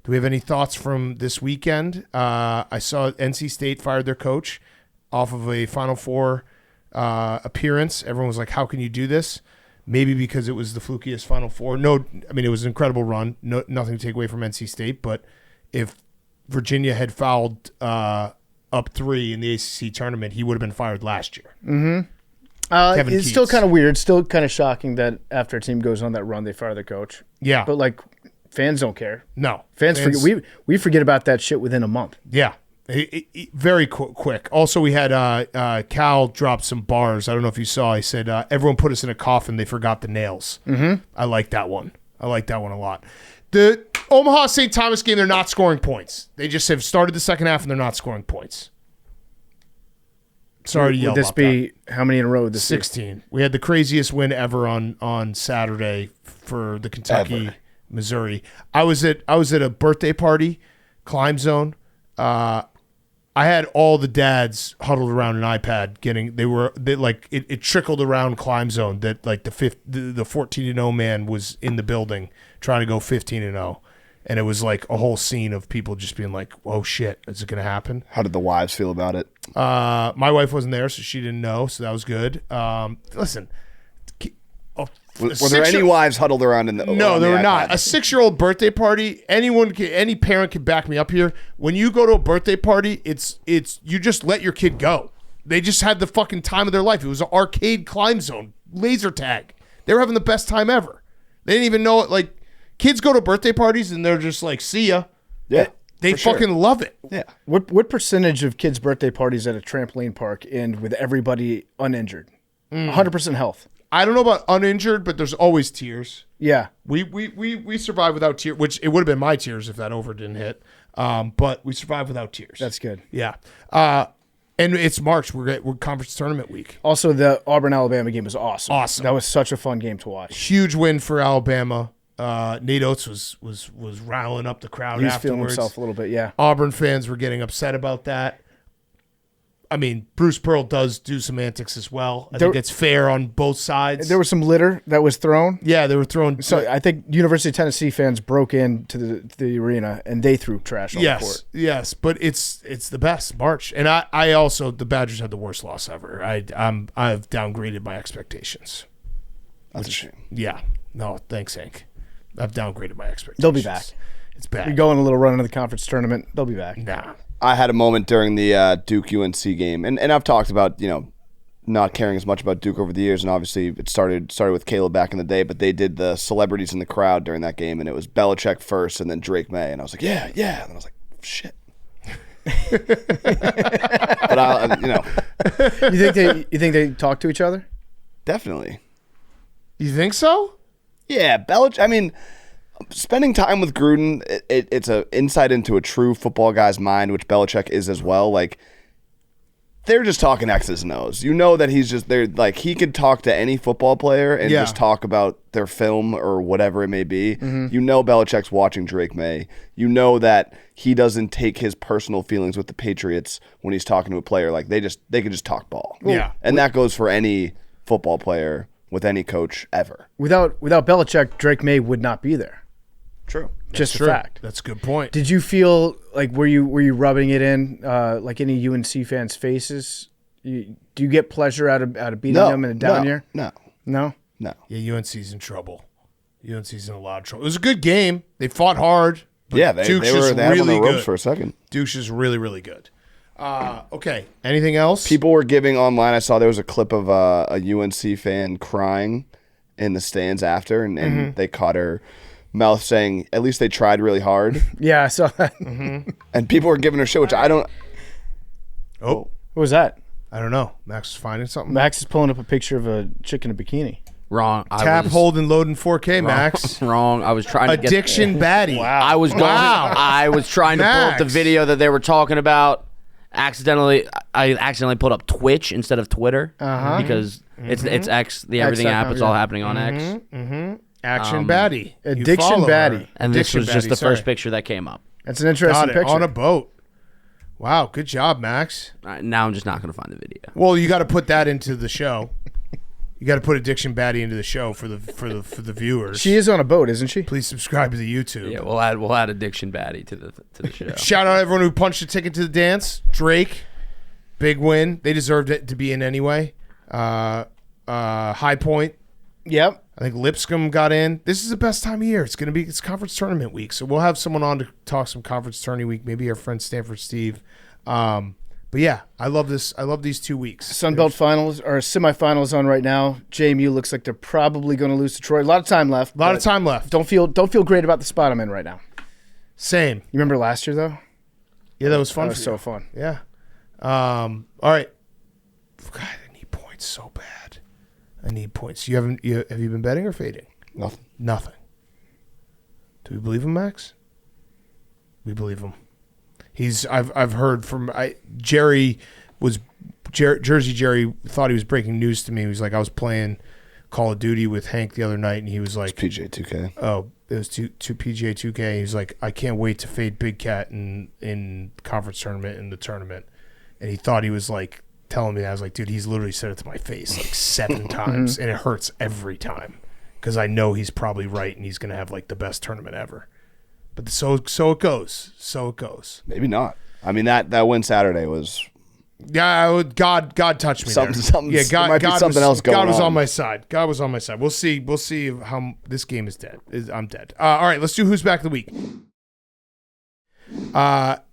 Do we have any thoughts from this weekend? I saw NC State fired their coach off of a Final Four appearance. Everyone was like, how can you do this? Maybe because it was the flukiest Final Four. No, I mean, it was an incredible run. No, nothing to take away from NC State. But if Virginia had fouled up 3 in the ACC tournament, he would have been fired last year. It's Keats. still kind of weird. Still kind of shocking that after a team goes on that run, they fire their coach. Yeah. But, like, fans don't care. No. Fans forget. We forget about that shit within a month. Yeah. Very quick. Also, we had Cal drop some bars. I don't know if you saw. He said, everyone put us in a coffin. They forgot the nails. Mm-hmm. I like that one. I like that one a lot. The Omaha St. Thomas game, they're not scoring points. They just have started the second half and they're not scoring points. Sorry to yell Would this about be how many in a row? Would this be? 16. We had the craziest win ever on Saturday for the Kentucky, Missouri. I was at a birthday party, Climb Zone. I had all the dads huddled around an iPad it trickled around Climb Zone that like the 14-0 man was in the building trying to go 15-0. And it was like a whole scene of people just being like, "Whoa, shit, is it going to happen?" How did the wives feel about it? My wife wasn't there, so she didn't know, so that was good. Listen, were there any wives huddled around in the? No, there were not. A 6-year-old birthday party. Any parent can back me up here. When you go to a birthday party, it's you just let your kid go. They just had the fucking time of their life. It was an arcade Climb Zone, laser tag. They were having the best time ever. They didn't even know it. Like, kids go to birthday parties and they're just like, "See ya." Yeah, they fucking love it. Yeah. What percentage of kids' birthday parties at a trampoline park end with everybody uninjured? 100% health. I don't know about uninjured, but there's always tears. Yeah. We survived without tears, which it would have been my tears if that over didn't hit. But we survived without tears. That's good. Yeah. And it's March. We're conference tournament week. Also, the Auburn-Alabama game was awesome. Awesome. That was such a fun game to watch. Huge win for Alabama. Nate Oates was riling up the crowd. He was afterwards. feeling himself a little bit, yeah. Auburn fans were getting upset about that. I mean, Bruce Pearl does do some antics as well. I think it's fair on both sides. There was some litter that was thrown. Yeah, they were throwing. So I think University of Tennessee fans broke into the arena and they threw trash on the court. Yes, but it's the best March, and I also the Badgers had the worst loss ever. I've downgraded my expectations. That's a shame. Yeah, no, thanks, Hank. I've downgraded my expectations. They'll be back. It's bad. We go on a little run into the conference tournament. They'll be back. Nah. I had a moment during the Duke UNC game, and I've talked about not caring as much about Duke over the years, and obviously it started with Caleb back in the day, but they did the celebrities in the crowd during that game, and it was Belichick first, and then Drake May, and I was like, yeah, and I was like, shit. But You think they talk to each other? Definitely. You think so? Yeah, Belichick. I mean, spending time with Gruden, it's an insight into a true football guy's mind, which Belichick is as well. Like, they're just talking X's and O's. You know that he's just there. Like, he could talk to any football player and just talk about their film or whatever it may be. Mm-hmm. You know Belichick's watching Drake May. You know that he doesn't take his personal feelings with the Patriots when he's talking to a player. Like, they can just talk ball. Yeah. And that goes for any football player with any coach ever. Without Belichick, Drake May would not be there. True. Just a fact. That's a good point. Did you feel like were you rubbing it in like any UNC fans' faces? Do you get pleasure out of beating them in a down year? No. Yeah, UNC's in trouble. UNC's in a lot of trouble. It was a good game. They fought hard. Yeah, they had them on the ropes for a second. Duke's is really, really good. Okay. Anything else? People were giving online. I saw there was a clip of a UNC fan crying in the stands after, and they caught her mouth saying, "At least they tried really hard." Yeah, I saw that. And people were giving her shit, which I don't. Oh, what was that? I don't know. Max is finding something. Max is pulling up a picture of a chick in a bikini. Wrong. Hold, and load in 4K, Max. Wrong. I was trying to Addiction baddie. Wow. I was trying to pull up the video that they were talking about. I accidentally pulled up Twitch instead of Twitter because it's X. The everything app. It's all happening on X. Action baddie. Addiction baddie. And this was just the first picture that came up. That's an interesting picture. On a boat. Wow, good job, Max. Now I'm just not going to find the video. Well, you got to put that into the show. You got to put Addiction Baddie into the show for the viewers. She is on a boat, isn't she? Please subscribe to the YouTube. Yeah, we'll add Addiction Baddie to the show. Shout out everyone who punched a ticket to the dance. Drake, big win. They deserved it to be in anyway. High Point. Yep. I think Lipscomb got in. This is the best time of year. It's conference tournament week, so we'll have someone on to talk some conference tourney week. Maybe our friend Stanford Steve. But yeah, I love this. I love these 2 weeks. Sunbelt finals or semifinals on right now. JMU looks like they're probably going to lose to Troy. A lot of time left. Don't feel great about the spot I'm in right now. Same. You remember last year though? Yeah, that was fun. That was so fun. Yeah. All right. God, I need points so bad. I need points. Have you been betting or fading? Nothing. Do we believe him, Max? We believe him. I've heard from Jersey Jerry thought he was breaking news to me. He was like, I was playing Call of Duty with Hank the other night, and he was like, It's PJ 2K. Oh, It was to PGA 2K. He's like, I can't wait to fade Big Cat in conference tournament in the tournament, and he thought he was like telling me that. I was like, dude, he's literally said it to my face like 7 times, and it hurts every time because I know he's probably right and he's gonna have like the best tournament ever. But so it goes. So it goes. Maybe not. I mean that win Saturday was. Yeah, God touched me. Something. Yeah, God, might be God something was, else going God was on on my side. God was on my side. We'll see how this game is dead. I'm dead. All right, let's do Who's Back of the Week.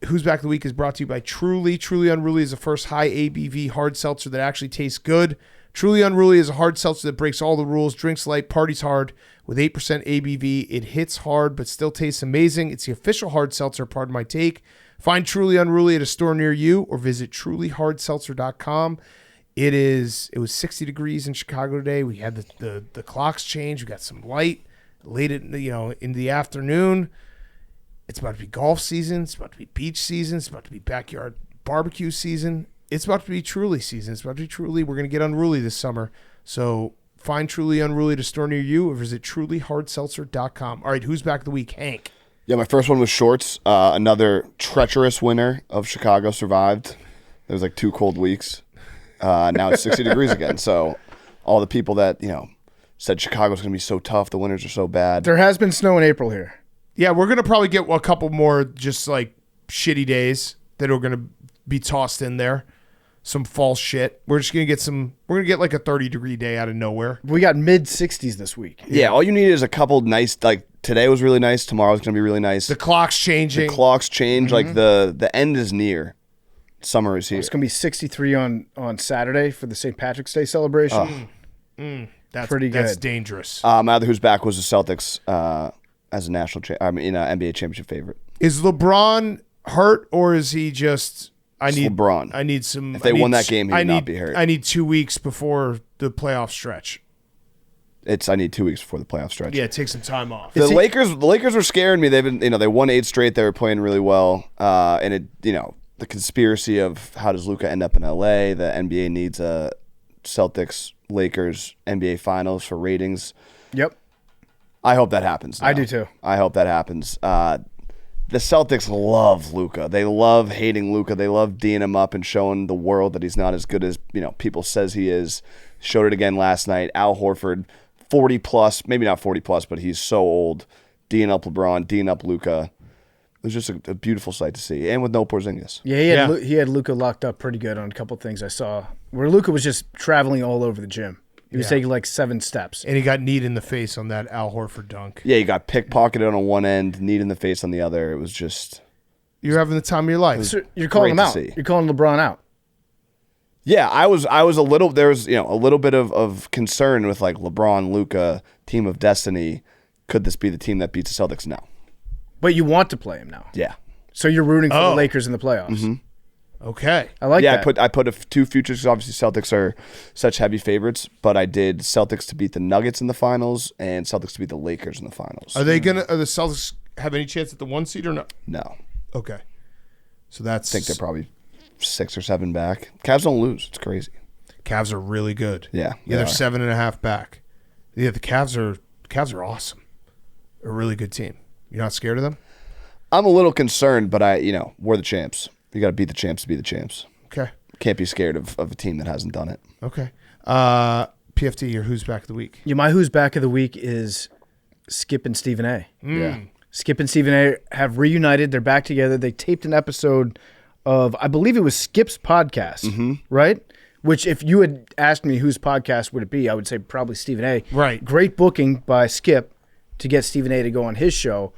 Who's Back of the Week is brought to you by Truly. Truly Unruly is the first high ABV hard seltzer that actually tastes good. Truly Unruly is a hard seltzer that breaks all the rules, drinks light, parties hard. With 8% ABV, it hits hard but still tastes amazing. It's the official hard seltzer, pardon my take. Find Truly Unruly at a store near you or visit trulyhardseltzer.com. It was 60 degrees in Chicago today. We had the clocks change. We got some light late in the afternoon. It's about to be golf season. It's about to be beach season. It's about to be backyard barbecue season. It's about to be Truly season. It's about to be Truly. We're going to get unruly this summer. So find Truly Unruly at a store near you or visit trulyhardseltzer.com. All right, Who's Back of the Week? Hank. Yeah, my first one was shorts. Another treacherous winner of Chicago survived. There was like 2 cold weeks. Now it's 60 degrees again. So all the people that, said Chicago's going to be so tough, the winters are so bad. There has been snow in April here. Yeah, we're going to probably get a couple more just like shitty days that are going to be tossed in there. Some false shit. We're going to get like a 30-degree day out of nowhere. We got mid-60s this week. Yeah, all you need is a couple nice, like today was really nice. Tomorrow's going to be really nice. The clock's changing. The clocks change. Like the end is near. Summer is here. It's going to be 63 on Saturday for the St. Patrick's Day celebration. That's pretty good. That's dangerous. My other Who's Back was the Celtics as a NBA championship favorite. Is LeBron hurt or is he just... LeBron. I need some... If they won that game, he would not be hurt. I need 2 weeks before the playoff stretch. I need 2 weeks before the playoff stretch. Yeah, take some time off. The Lakers were scaring me. They've been, they won 8 straight. They were playing really well. And it, the conspiracy of how does Luka end up in LA? The NBA needs a Celtics Lakers NBA Finals for ratings. Yep. I hope that happens now. I do too. I hope that happens. The Celtics love Luka. They love hating Luka. They love D'ing him up and showing the world that he's not as good as people says he is. Showed it again last night. Al Horford, 40 plus, maybe not 40 plus, but he's so old. D'ing up LeBron, D'ing up Luka. It was just a beautiful sight to see, and with no Porzingis. Yeah, he had Luka locked up pretty good on a couple things I saw, where Luka was just traveling all over the gym. He was taking like 7 steps. And he got kneed in the face on that Al Horford dunk. Yeah, he got pickpocketed on one end, kneed in the face on the other. It was just... You're having the time of your life. So you're calling him out. You're calling LeBron out. Yeah, I was a little... There was a little bit of concern with like LeBron, Luka, team of destiny. Could this be the team that beats the Celtics? No. But you want to play him now. Yeah. So you're rooting for the Lakers in the playoffs. Mm-hmm. Okay. I like that. Yeah, I put 2 futures because obviously Celtics are such heavy favorites, but I did Celtics to beat the Nuggets in the finals and Celtics to beat the Lakers in the finals. Are the Celtics have any chance at the 1 seed or no? No. Okay. So that's... I think they're probably 6 or 7 back. Cavs don't lose. It's crazy. Cavs are really good. Yeah. They're 7.5 back. Yeah, the Cavs are awesome. A really good team. You're not scared of them? I'm a little concerned, but we're the champs. You got to beat the champs to be the champs. Okay. Can't be scared of a team that hasn't done it. Okay. PFT, your Who's Back of the Week? Yeah, my Who's Back of the Week is Skip and Stephen A. Yeah. Skip and Stephen A have reunited. They're back together. They taped an episode of, I believe it was Skip's podcast, right? Which if you had asked me whose podcast would it be, I would say probably Stephen A. Right. Great booking by Skip to get Stephen A to go on his show.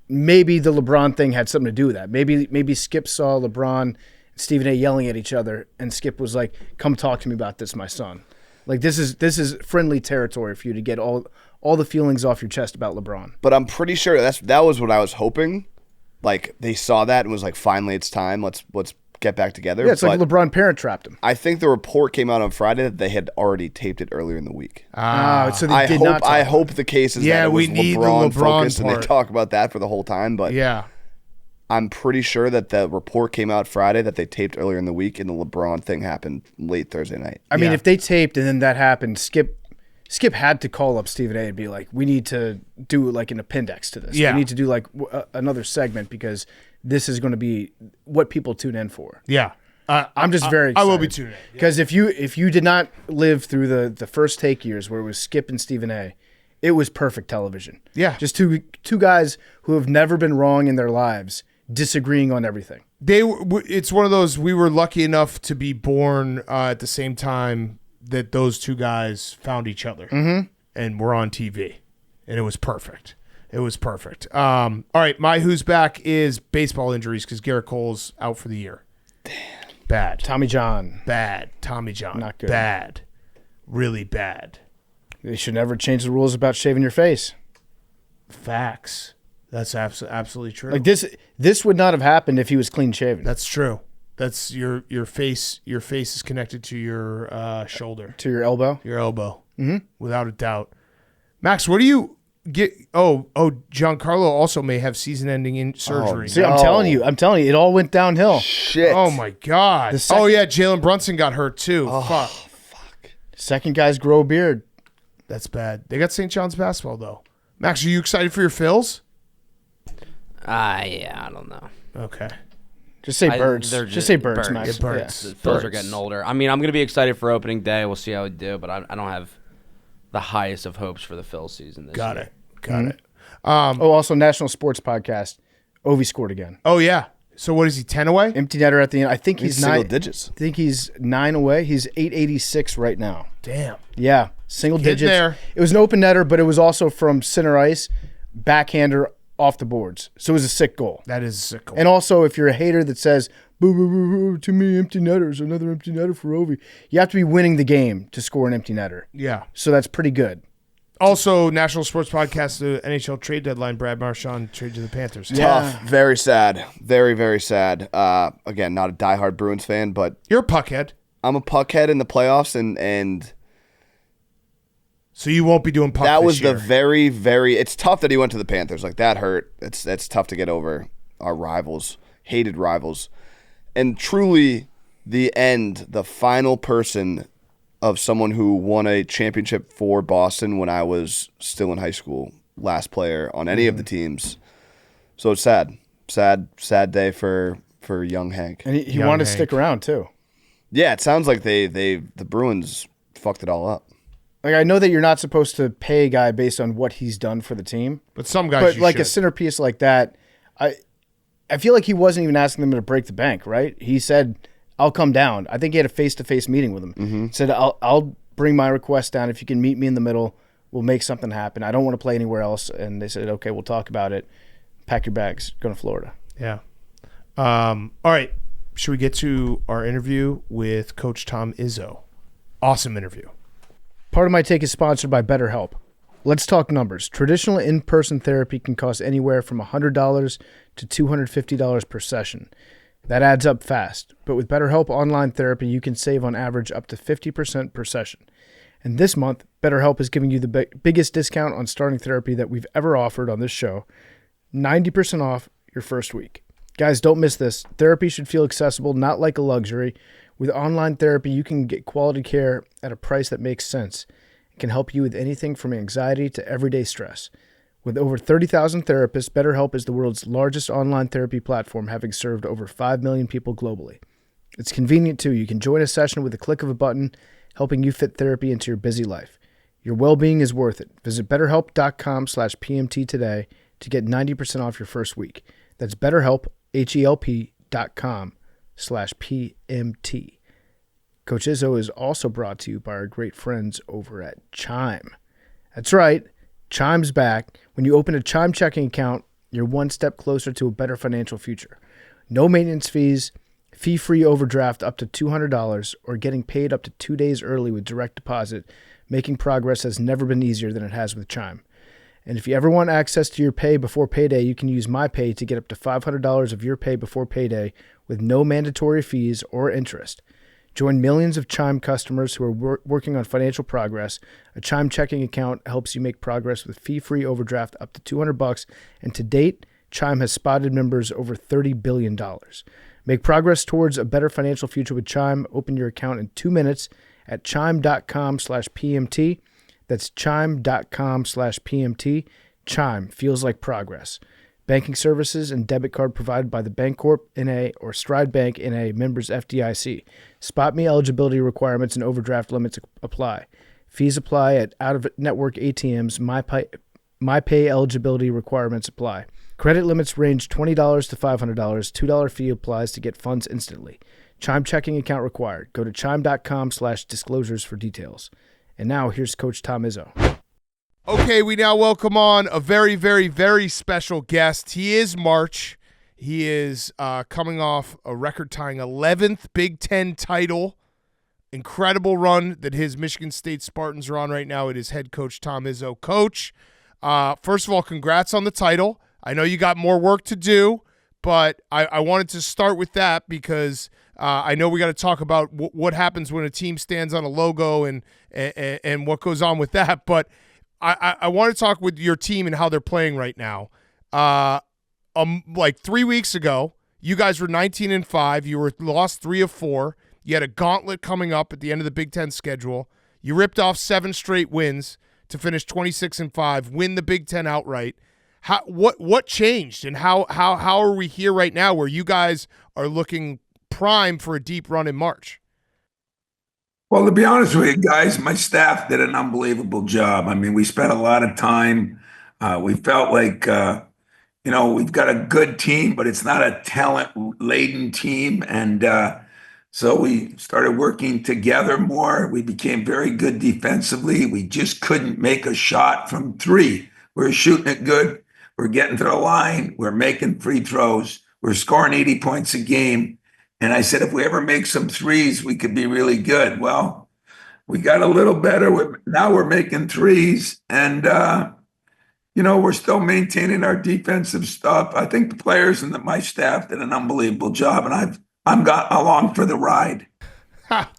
Maybe the LeBron thing had something to do with that. Maybe Skip saw LeBron and Stephen A yelling at each other, and Skip was like, "Come talk to me about this, my son." Like this is friendly territory for you to get all the feelings off your chest about LeBron. But I'm pretty sure that was what I was hoping. Like they saw that and was like, "Finally, it's time. Let's get back together." Yeah, it's like LeBron parent trapped him. I think the report came out on Friday that they had already taped it earlier in the week. So they did not. I hope the case is that it was we need LeBron the LeBron focused part. and they talk about that for the whole time. But Yeah. I'm pretty sure that the report came out Friday that they taped earlier in the week and the LeBron thing happened late Thursday night. I mean, if they taped and then that happened, Skip Skip had to call up Stephen A. and be like, we need to do like an appendix to this. Yeah. We need to do like another segment because this is going to be what people tune in for. Yeah. I'm just very excited. I will be tuning in. Because if you did not live through the first take years where it was Skip and Stephen A., it was perfect television. Yeah. Just two guys who have never been wrong in their lives disagreeing on everything. It's one of those, we were lucky enough to be born at the same time that those two guys found each other and were on TV. And it was perfect. It was perfect. All right, my who's back is baseball injuries because Garrett Cole's out for the year. Damn. Bad. Tommy John. Bad. Tommy John. Not good. Bad. Really bad. They should never change the rules about shaving your face. Facts. That's absolutely true. Like this would not have happened if he was clean shaven. That's true. That's your face. Your face is connected to your shoulder, To your elbow. your elbow, without a doubt. Max, what do you get? Oh, Giancarlo also may have season-ending surgery. See, I'm telling you, it all went downhill. Shit. Oh my God. The second- Oh yeah, Jalen Brunson got hurt too. Fuck. Second guys grow a beard. That's bad. They got St. John's basketball though. Max, are you excited for your Phils? Yeah, I don't know. Okay. Just say birds. They're Just say birds, Max. Yeah, birds. The Phils are getting older. I mean, I'm going to be excited for opening day. We'll see how we do, but I don't have the highest of hopes for the Phils season this Got year. it. Got it. Also, National Sports Podcast. Ovi scored again. Oh yeah. So what is he? 10 away? Empty netter at the end. I think he's single 9 digits. I think he's 9 away. He's 886 right now. Damn. Yeah, single Getting digits. there. It was an open netter, but it was also from center ice, backhander off the boards. So it was a sick goal. That is sick. And also, if you're a hater that says, boo, boo, boo, boo, too many empty netters, another empty netter for Ovi, you have to be winning the game to score an empty netter. Yeah. So that's pretty good. Also, National Sports Podcast, the NHL trade deadline, Brad Marchand trade to the Panthers. Tough. Very sad. Very, very sad. Again, not a diehard Bruins fan, but You're a puckhead, I'm a puckhead in the playoffs, and so you won't be doing puck that this was year. the very, very. It's tough that he went to the Panthers. Like that hurt. It's tough to get over our rivals, hated rivals, and truly the final person of someone who won a championship for Boston when I was still in high school, last player on any of the teams. So it's sad day for young Hank. And he Young wanted to Hank. stick around, too. Yeah, it sounds like the Bruins fucked it all up. Like, I know that you're not supposed to pay a guy based on what he's done for the team. But some guys, But you like should. a centerpiece like that, I feel like he wasn't even asking them to break the bank, right? He said, I'll come down. I think he had a face-to-face meeting with him. Said, I'll bring my request down. If you can meet me in the middle, we'll make something happen. I don't want to play anywhere else. And they said, okay, we'll talk about it. Pack your bags. Go to Florida. Yeah. All right. Should we get to our interview with Coach Tom Izzo? Awesome interview. Part of my take is sponsored by BetterHelp. Let's talk numbers. Traditional in-person therapy can cost anywhere from $100 to $250 per session. That adds up fast. But with BetterHelp Online Therapy, you can save on average up to 50% per session. And this month, BetterHelp is giving you the biggest discount on starting therapy that we've ever offered on this show. 90% off your first week. Guys, don't miss this. Therapy should feel accessible, not like a luxury. With online therapy, you can get quality care at a price that makes sense. It can help you with anything from anxiety to everyday stress. With over 30,000 therapists, BetterHelp is the world's largest online therapy platform, having served over 5 million people globally. It's convenient, too. You can join a session with a click of a button, helping you fit therapy into your busy life. Your well-being is worth it. Visit BetterHelp.com/PMT today to get 90% off your first week. That's BetterHelp, HELP.com/PMT. Coach Izzo is also brought to you by our great friends over at Chime. That's right, Chime's back. When you open a Chime checking account, you're one step closer to a better financial future. No maintenance fees, fee-free overdraft up to $200, or getting paid up to 2 days early with direct deposit. Making progress has never been easier than it has with Chime. And if you ever want access to your pay before payday, you can use MyPay to get up to $500 of your pay before payday with no mandatory fees or interest. Join millions of Chime customers who are working on financial progress. A Chime checking account helps you make progress with fee-free overdraft up to $200, and to date, Chime has spotted members over $30 billion. Make progress towards a better financial future with Chime. Open your account in 2 minutes at chime.com/PMT. That's chime.com/PMT. Chime feels like progress. Banking services and debit card provided by the Bancorp N.A. or Stride Bank N.A. members FDIC. Spot me eligibility requirements and overdraft limits apply. Fees apply at out-of-network ATMs. MyPay eligibility requirements apply. Credit limits range $20 to $500. $2 fee applies to get funds instantly. Chime checking account required. Go to chime.com/disclosures for details. And now here's Coach Tom Izzo. Okay, we now welcome on a very, very, very special guest. He is March. He is coming off a record-tying 11th Big Ten title. Incredible run that his Michigan State Spartans are on right now. It is head coach Tom Izzo. Coach, first of all, congrats on the title. I know you got more work to do, but I wanted to start with that because I know we got to talk about what happens when a team stands on a logo and what goes on with that. But I want to talk with your team and how they're playing right now. Like 3 weeks ago, you guys were 19-5. You were lost 3 of 4. You had a gauntlet coming up at the end of the Big Ten schedule. You ripped off 7 straight wins to finish 26-5, win the Big Ten outright. What changed, and how are we here right now where you guys are looking prime for a deep run in March? Well, to be honest with you guys, my staff did an unbelievable job. I mean, we spent a lot of time. We felt like, we've got a good team, but it's not a talent-laden team. And so we started working together more. We became very good defensively. We just couldn't make a shot from 3. We were shooting it good. We're getting to the line. We're making free throws. We're scoring 80 points a game. And I said, if we ever make some threes, we could be really good. Well, we got a little better. Now we're making threes. And, we're still maintaining our defensive stuff. I think the players and my staff did an unbelievable job. And I'm got along for the ride.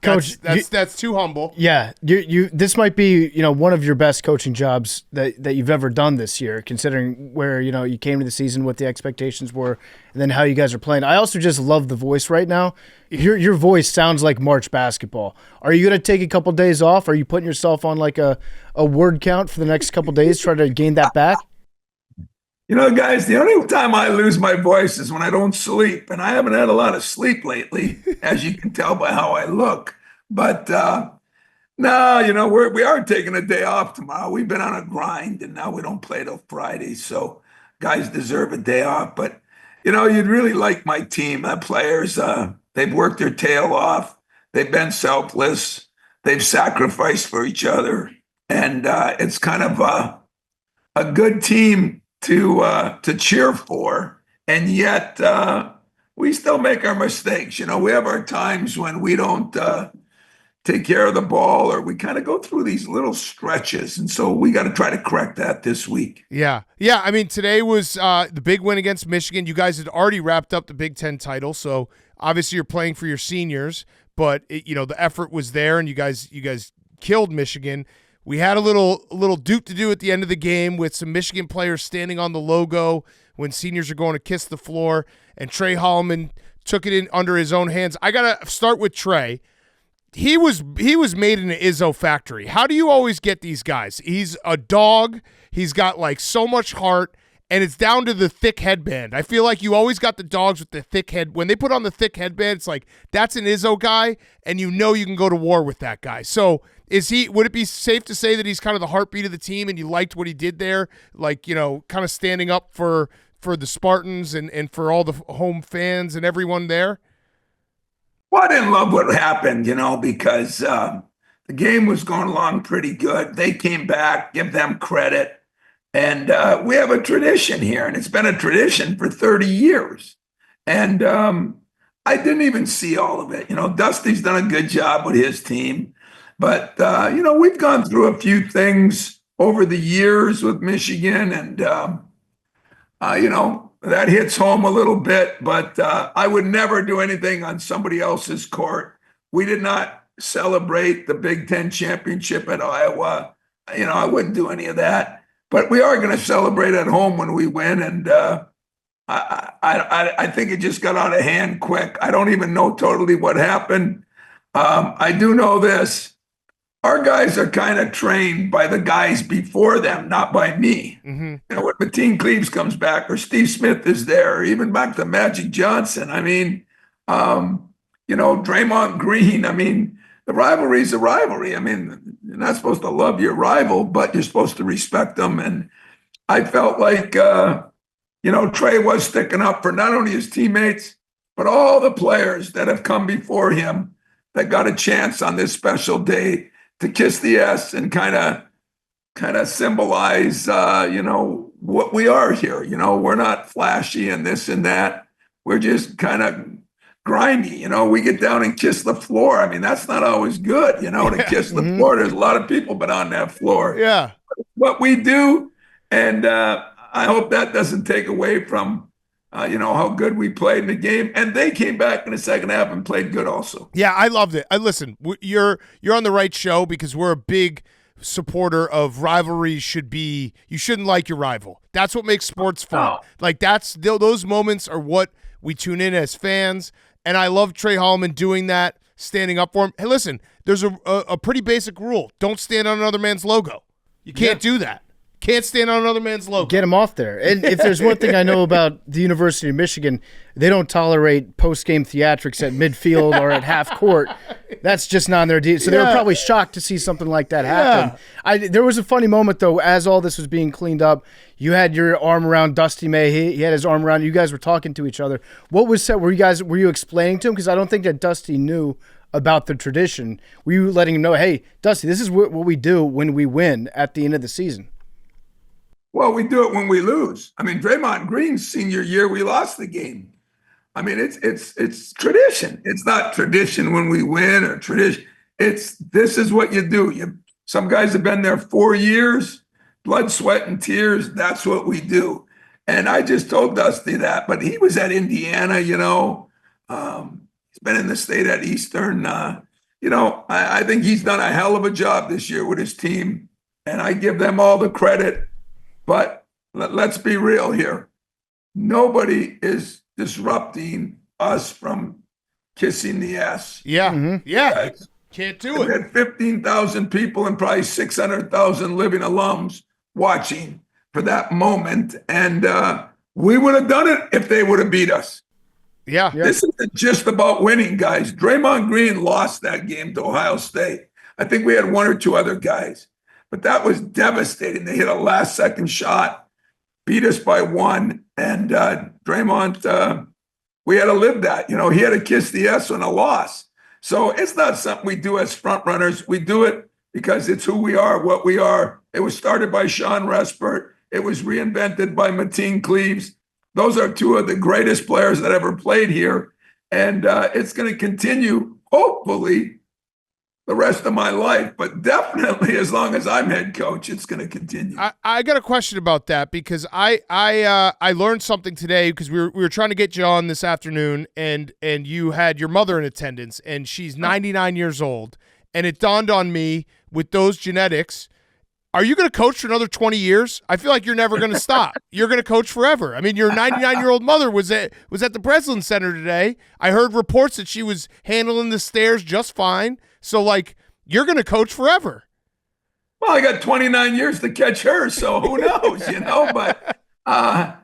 Coach, that's too humble. Yeah, you. This might be one of your best coaching jobs that you've ever done this year, considering where you came to the season, what the expectations were, and then how you guys are playing. I also just love the voice right now. Your voice sounds like March basketball. Are you going to take a couple days off? Are you putting yourself on like a word count for the next couple days, try to gain that back? Guys, the only time I lose my voice is when I don't sleep. And I haven't had a lot of sleep lately, as you can tell by how I look. But no, we are taking a day off tomorrow. We've been on a grind, and now we don't play till Friday. So guys deserve a day off. But, you'd really like my team. The players, they've worked their tail off. They've been selfless. They've sacrificed for each other. And it's kind of a good team to cheer for, and yet we still make our mistakes. We have our times when we don't take care of the ball, or we kind of go through these little stretches, and so we got to try to correct that this week. Yeah. I mean, today was the big win against Michigan. You guys had already wrapped up the Big Ten title, so obviously you're playing for your seniors, but the effort was there, and you guys killed Michigan. We had a little dupe to do at the end of the game with some Michigan players standing on the logo when seniors are going to kiss the floor, and Trey Holloman took it in under his own hands. I got to start with Trey. He was made in an Izzo factory. How do you always get these guys? He's a dog. He's got like so much heart, and it's down to the thick headband. I feel like you always got the dogs with the thick head. When they put on the thick headband, it's like, that's an Izzo guy, and you can go to war with that guy. So would it be safe to say that he's kind of the heartbeat of the team, and you liked what he did there? Like, kind of standing up for the Spartans and for all the home fans and everyone there? Well, I didn't love what happened, because the game was going along pretty good. They came back, give them credit. And we have a tradition here, and it's been a tradition for 30 years. And I didn't even see all of it. Dusty's done a good job with his team. But, we've gone through a few things over the years with Michigan, and, that hits home a little bit. But I would never do anything on somebody else's court. We did not celebrate the Big Ten championship at Iowa. I wouldn't do any of that. But we are going to celebrate at home when we win, and I think it just got out of hand quick. I don't even know totally what happened. I do know this. our guys are kind of trained by the guys before them, not by me. Mm-hmm. You know, when Mateen Cleaves comes back, or Steve Smith is there, or even back to Magic Johnson. I mean, Draymond Green. I mean, the rivalry is a rivalry. I mean, you're not supposed to love your rival, but you're supposed to respect them. And I felt like, Trey was sticking up for not only his teammates, but all the players that have come before him that got a chance on this special day to kiss the S and kind of symbolize, what we are here. You know, we're not flashy and this and that. We're just kind of grimy. You know, we get down and kiss the floor. I mean, that's not always good, to kiss the floor. There's a lot of people been on that floor. Yeah. What we do, and I hope that doesn't take away from, how good we played in the game. And they came back in the second half and played good also. Yeah, I loved it. Listen, you're on the right show because we're a big supporter of rivalries. You shouldn't like your rival. That's what makes sports fun. Oh. Like those moments are what we tune in as fans. And I love Trey Holloman doing that, standing up for him. Hey, listen, there's a pretty basic rule. Don't stand on another man's logo. You can't do that. Can't stand on another man's logo. Get him off there. And if there's one thing I know about the University of Michigan, they don't tolerate post-game theatrics at midfield or at half court. That's just not in their deal. So they were probably shocked to see something like that happen. There was a funny moment, though, as all this was being cleaned up. You had your arm around Dusty May. He had his arm around you. You guys were talking to each other. What was said? Were you explaining to him? Because I don't think that Dusty knew about the tradition. Were you letting him know, hey, Dusty, this is what we do when we win at the end of the season? Well, we do it when we lose. I mean, Draymond Green's senior year, we lost the game. I mean, it's tradition. It's not tradition when we win or tradition. This is what you do. Some guys have been there 4 years, blood, sweat, and tears. That's what we do. And I just told Dusty that, but he was at Indiana, he's been in the state at Eastern. I think he's done a hell of a job this year with his team, and I give them all the credit. But let's be real here. Nobody is disrupting us from kissing the ass. Yeah. Mm-hmm. Yeah. Can't do it. We had 15,000 people and probably 600,000 living alums watching for that moment. And we would have done it if they would have beat us. Yeah. This isn't just about winning, guys. Draymond Green lost that game to Ohio State. I think we had one or two other guys. But that was devastating. They hit a last-second shot, beat us by one, and Draymond, we had to live that. He had to kiss the S on a loss. So it's not something we do as front runners. We do it because it's who we are, what we are. It was started by Sean Respert. It was reinvented by Mateen Cleaves. Those are two of the greatest players that ever played here, and it's going to continue, hopefully, the rest of my life, but definitely as long as I'm head coach, it's going to continue. I got a question about that because I learned something today because we were trying to get you on this afternoon, and you had your mother in attendance, and she's 99 years old, and it dawned on me with those genetics. Are you going to coach for another 20 years? I feel like you're never going to stop. You're going to coach forever. I mean, your 99-year-old mother was at the Breslin Center today. I heard reports that she was handling the stairs just fine. So, you're going to coach forever. Well, I got 29 years to catch her, so who knows, But I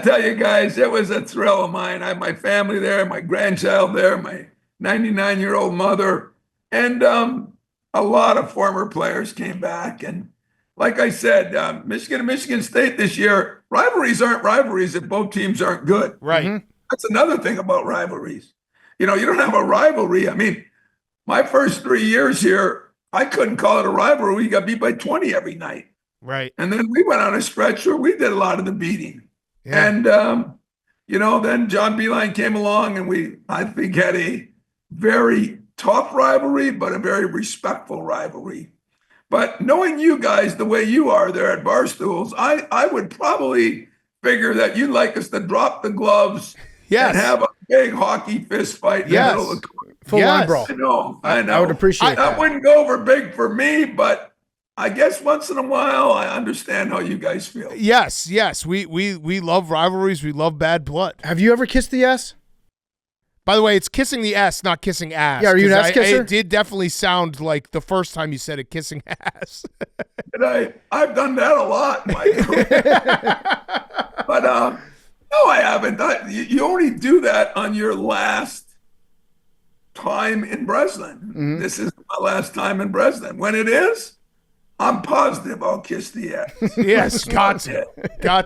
tell you guys, it was a thrill of mine. I have my family there, my grandchild there, my 99-year-old mother, and a lot of former players came back. And like I said, Michigan and Michigan State this year, rivalries aren't rivalries if both teams aren't good. Right. Mm-hmm. That's another thing about rivalries. You don't have a rivalry. I mean, my first 3 years here, I couldn't call it a rivalry. We got beat by 20 every night. Right. And then we went on a stretch where we did a lot of the beating. Yeah. And, then John Beilein came along and we, I think, had a very tough rivalry, but a very respectful rivalry. But knowing you guys the way you are there at Barstools, I would probably figure that you'd like us to drop the gloves and have a big hockey fist fight in the middle of the court. Full line brawl. I know. I would appreciate that. That wouldn't go over big for me, but I guess once in a while I understand how you guys feel. Yes. We love rivalries. We love bad blood. Have you ever kissed the S? By the way, it's kissing the S, not kissing ass. Yeah, are you an ass kisser? It did definitely sound like the first time you said it, kissing ass. And I've done that a lot in my career. But no, I haven't. You only do that on your last time in Breslin. This is my last time in Breslin. When it is, I'm positive I'll kiss the ass. Yes, got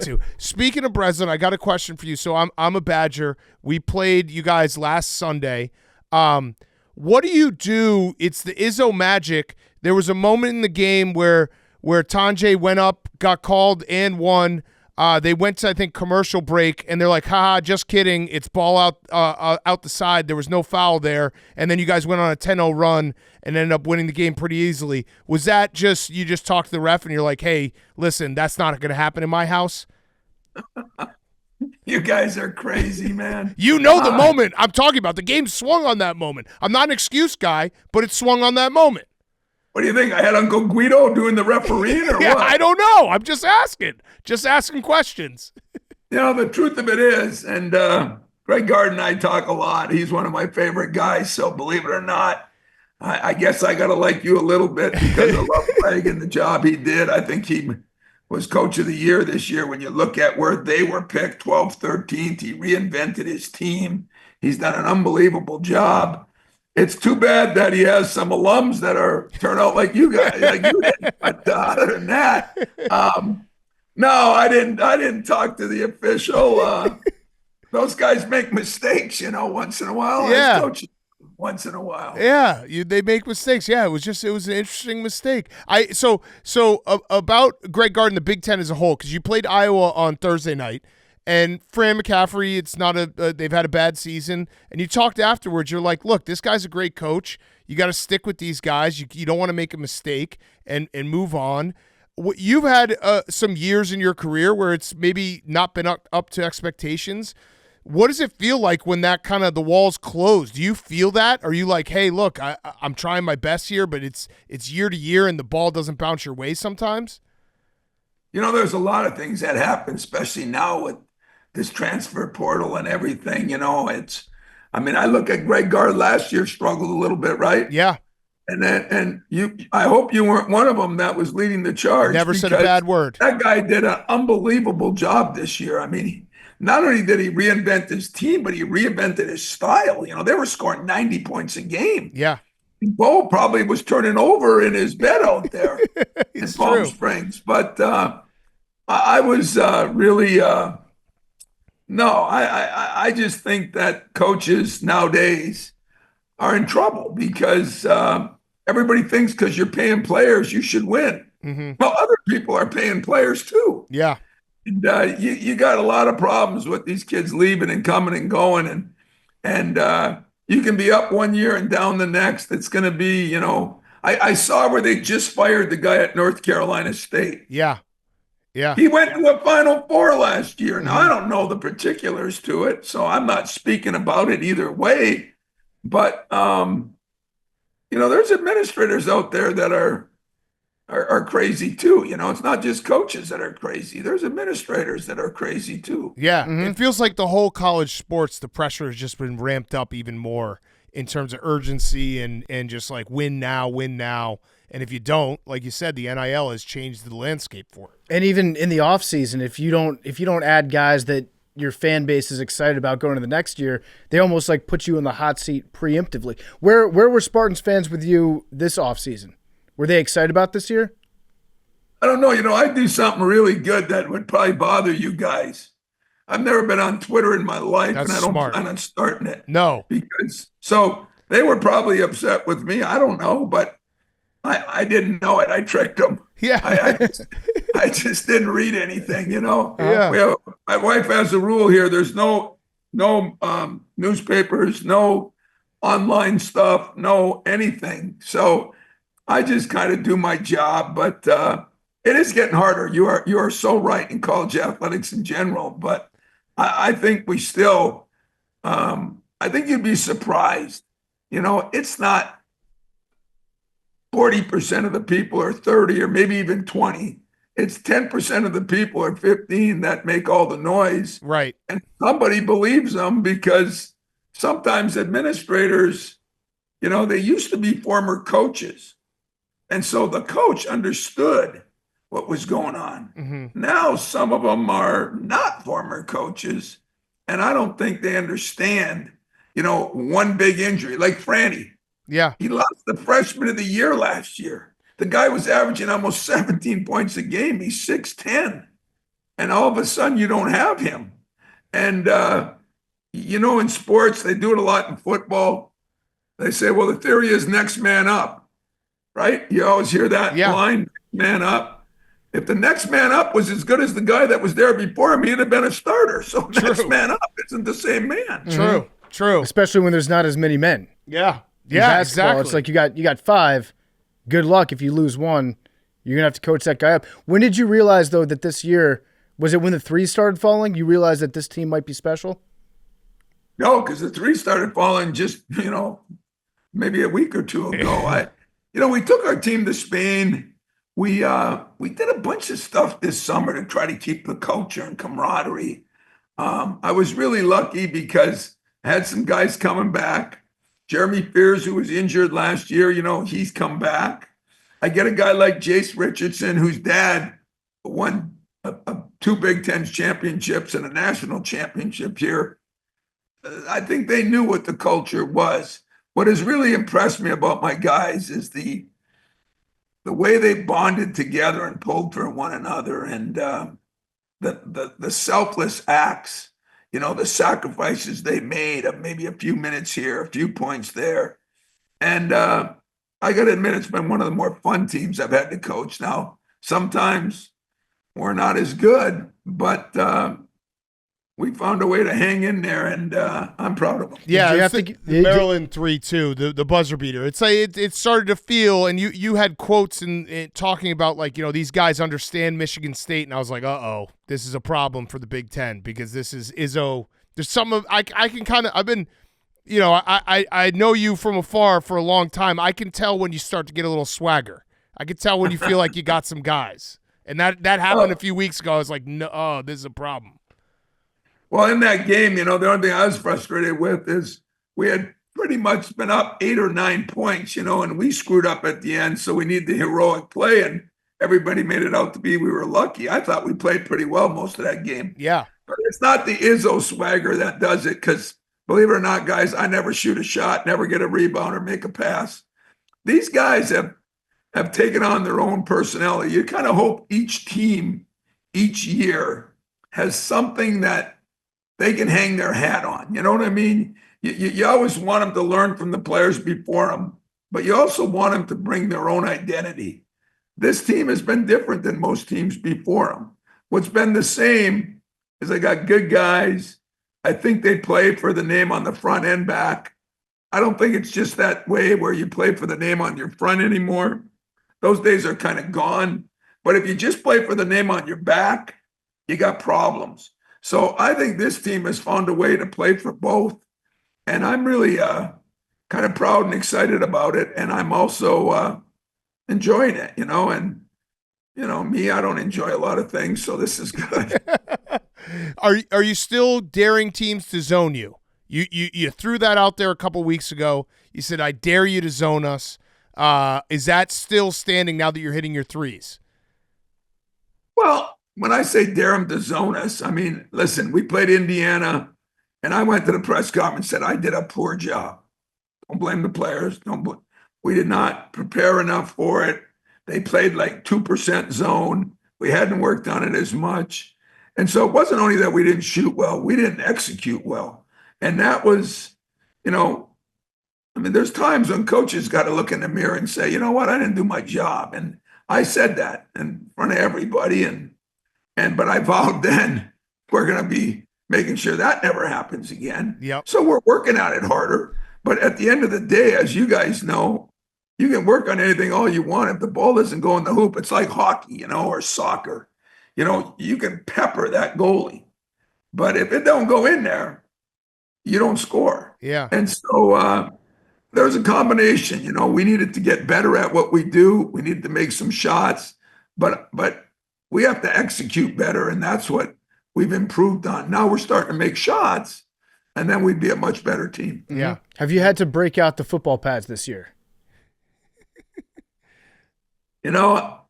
to. Speaking of Breslin, I got a question for you. So I'm a Badger. We played you guys last Sunday. What do you do? It's the Izzo magic. There was a moment in the game where Tanjay went up, got called, and won. They went to, I think, commercial break, and they're like, haha, just kidding. It's ball out the side. There was no foul there. And then you guys went on a 10-0 run and ended up winning the game pretty easily. Was that just you just talked to the ref and you're like, hey, listen, that's not going to happen in my house? You guys are crazy, man. You know the moment I'm talking about. The game swung on that moment. I'm not an excuse guy, but it swung on that moment. What do you think? I had Uncle Guido doing the refereeing or Yeah, what? I don't know. I'm just asking questions. You know, the truth of it is, and Greg Gard and I talk a lot. He's one of my favorite guys, so believe it or not, I guess I got to like you a little bit because I love Greg and the job he did. I think he was coach of the year this year. When you look at where they were picked, 12th, 13th, he reinvented his team. He's done an unbelievable job. It's too bad that he has some alums that turn out like you guys, like you did. But other than that, no, I didn't talk to the official. Those guys make mistakes, once in a while. Yeah. As coaches, once in a while. Yeah, they make mistakes. Yeah, it was an interesting mistake. About Greg Gard and the Big Ten as a whole, because you played Iowa on Thursday night. And Fran McCaffrey, it's not they've had a bad season. And you talked afterwards. You're like, look, this guy's a great coach. You got to stick with these guys. You don't want to make a mistake and move on. You've had some years in your career where it's maybe not been up to expectations. What does it feel like when that kind of the walls close? Do you feel that? Are you like, hey, look, I'm trying my best here, but it's year to year and the ball doesn't bounce your way sometimes? There's a lot of things that happen, especially now with this transfer portal and everything. I look at Greg Gard last year, struggled a little bit, right? Yeah. And I hope you weren't one of them that was leading the charge. Never said a bad word. That guy did an unbelievable job this year. Not only did he reinvent his team, but he reinvented his style. They were scoring 90 points a game. Yeah. Bo probably was turning over in his bed out there in Palm Springs. But I was really no, I just think that coaches nowadays are in trouble because everybody thinks because you're paying players, you should win. Mm-hmm. Well, other people are paying players too. Yeah. And you got a lot of problems with these kids leaving and coming and going. And you can be up one year and down the next. It's going to be, I saw where they just fired the guy at North Carolina State. Yeah. Yeah. He went to the Final Four last year. Now, I don't know the particulars to it, so I'm not speaking about it either way. But, there's administrators out there that are crazy too. It's not just coaches that are crazy. There's administrators that are crazy too. Yeah. Mm-hmm. It feels like the whole college sports, the pressure has just been ramped up even more in terms of urgency and just like win now. And if you don't, like you said, the NIL has changed the landscape for it. And even in the offseason, if you don't add guys that your fan base is excited about going to the next year, they almost like put you in the hot seat preemptively. Where were Spartans fans with you this offseason? Were they excited about this year? I don't know. I do something really good that would probably bother you guys. I've never been on Twitter in my life, and I don't plan on starting it. No. So they were probably upset with me. I don't know, but I didn't know it. I tricked them. Yeah. I just didn't read anything, Yeah. My wife has a rule here. There's no newspapers, no online stuff, no anything. So I just kind of do my job, but it is getting harder. You are so right in college athletics in general, but I think we still, I think you'd be surprised. It's not 40% of the people are 30 or maybe even 20. It's 10% of the people are 15 that make all the noise. Right. And somebody believes them because sometimes administrators, they used to be former coaches. And so the coach understood what was going on. Mm-hmm. Now, some of them are not former coaches, and I don't think they understand, one big injury, like Franny. Yeah. He lost the freshman of the year last year. The guy was averaging almost 17 points a game. He's 6'10". And all of a sudden, you don't have him. And, in sports, they do it a lot in football. They say, well, the theory is next man up, right? You always hear that line, man up. If the next man up was as good as the guy that was there before him, he'd have been a starter. So next man up isn't the same man. True. Especially when there's not as many men. Yeah. In basketball, it's like you got 5. Good luck if you lose one. You're gonna have to coach that guy up. When did you realize though that this year, was it when the 3s started falling? You realized that this team might be special? No, because the 3 started falling just maybe a week or 2 ago. We took our team to Spain. We did a bunch of stuff this summer to try to keep the culture and camaraderie. I was really lucky because I had some guys coming back. Jeremy Fears, who was injured last year, he's come back. I get a guy like Jace Richardson, whose dad won 2 Big Ten championships and a national championship here. I think they knew what the culture was. What has really impressed me about my guys is the way they bonded together and pulled for one another, and the selfless acts, the sacrifices they made of maybe a few minutes here, a few points there. And I got to admit, it's been one of the more fun teams I've had to coach. Now, sometimes we're not as good, but we found a way to hang in there, and I'm proud of them. Yeah, the Maryland 3-2, the buzzer beater. It's like it started to feel, and you had quotes in talking about like these guys understand Michigan State, and I was like, this is a problem for the Big Ten because this is Izzo. There's some of I can kind of I've been, I know you from afar for a long time. I can tell when you start to get a little swagger. I can tell when you feel like you got some guys, and that happened a few weeks ago. I was like, no, this is a problem. Well, in that game, the only thing I was frustrated with is we had pretty much been up 8 or 9 points, and we screwed up at the end. So we need the heroic play, and everybody made it out to be we were lucky. I thought we played pretty well most of that game. Yeah. But it's not the Izzo swagger that does it because, believe it or not, guys, I never shoot a shot, never get a rebound or make a pass. These guys have taken on their own personality. You kind of hope each team, each year, has something that they can hang their hat on. You know what I mean? You always want them to learn from the players before them, but you also want them to bring their own identity. This team has been different than most teams before them. What's been the same is they got good guys. I think they play for the name on the front and back. I don't think it's just that way where you play for the name on your front anymore. Those days are kind of gone. But if you just play for the name on your back, you got problems. So I think this team has found a way to play for both. And I'm really kind of proud and excited about it. And I'm also enjoying it, And, me, I don't enjoy a lot of things. So this is good. Are you still daring teams to zone you? You threw that out there a couple weeks ago. You said, I dare you to zone us. Is that still standing now that you're hitting your 3s? Well, when I say dare them to zone us, I mean, listen, we played Indiana, and I went to the press conference and said, I did a poor job. Don't blame the players. We did not prepare enough for it. They played like 2% zone. We hadn't worked on it as much. And so it wasn't only that we didn't shoot well, we didn't execute well. And that was, there's times when coaches got to look in the mirror and say, you know what, I didn't do my job. And I said that in front of everybody. But I vowed then we're going to be making sure that never happens again. Yep. So we're working at it harder. But at the end of the day, as you guys know, you can work on anything all you want. If the ball doesn't go in the hoop, it's like hockey, or soccer. You can pepper that goalie. But if it don't go in there, you don't score. Yeah. And so there's a combination. We needed to get better at what we do. We needed to make some shots. But we have to execute better, and that's what we've improved on. Now we're starting to make shots, and then we'd be a much better team. Yeah. Have you had to break out the football pads this year? You know,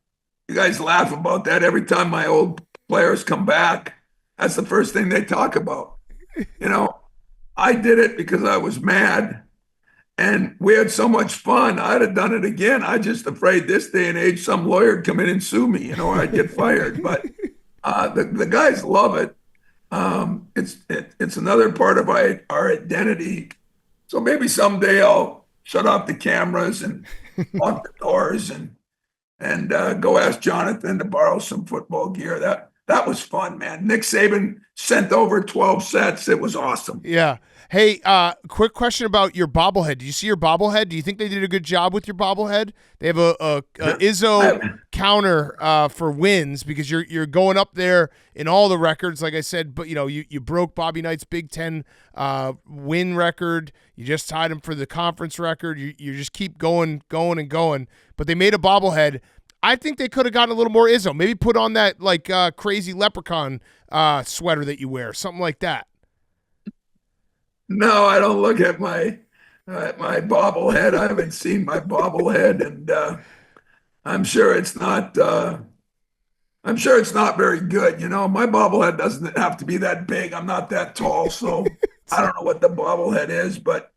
you guys laugh about that every time my old players come back. That's the first thing they talk about. You know, I did it because I was mad, and we had so much fun. I'd have done it again. I'm just afraid this day and age, some lawyer would come in and sue me, you know, or I'd get fired. But the guys love it. It's another part of our identity. So maybe someday I'll shut off the cameras and lock the doors and go ask Jonathan to borrow some football gear. That was fun, man. Nick Saban sent over 12 sets. It was awesome. Yeah. Hey, quick question about your bobblehead. Did you see your bobblehead? Do you think they did a good job with your bobblehead? They have a Izzo counter for wins because you're going up there in all the records. Like I said, but you broke Bobby Knight's Big Ten win record. You just tied him for the conference record. You just keep going. But they made a bobblehead. I think they could have gotten a little more Izzo. Maybe put on that crazy leprechaun sweater that you wear, something like that. No, I don't look at my bobblehead. I haven't seen my bobblehead, and I'm sure it's not. I'm sure it's not very good. You know, my bobblehead doesn't have to be that big. I'm not that tall, so I don't know what the bobblehead is. But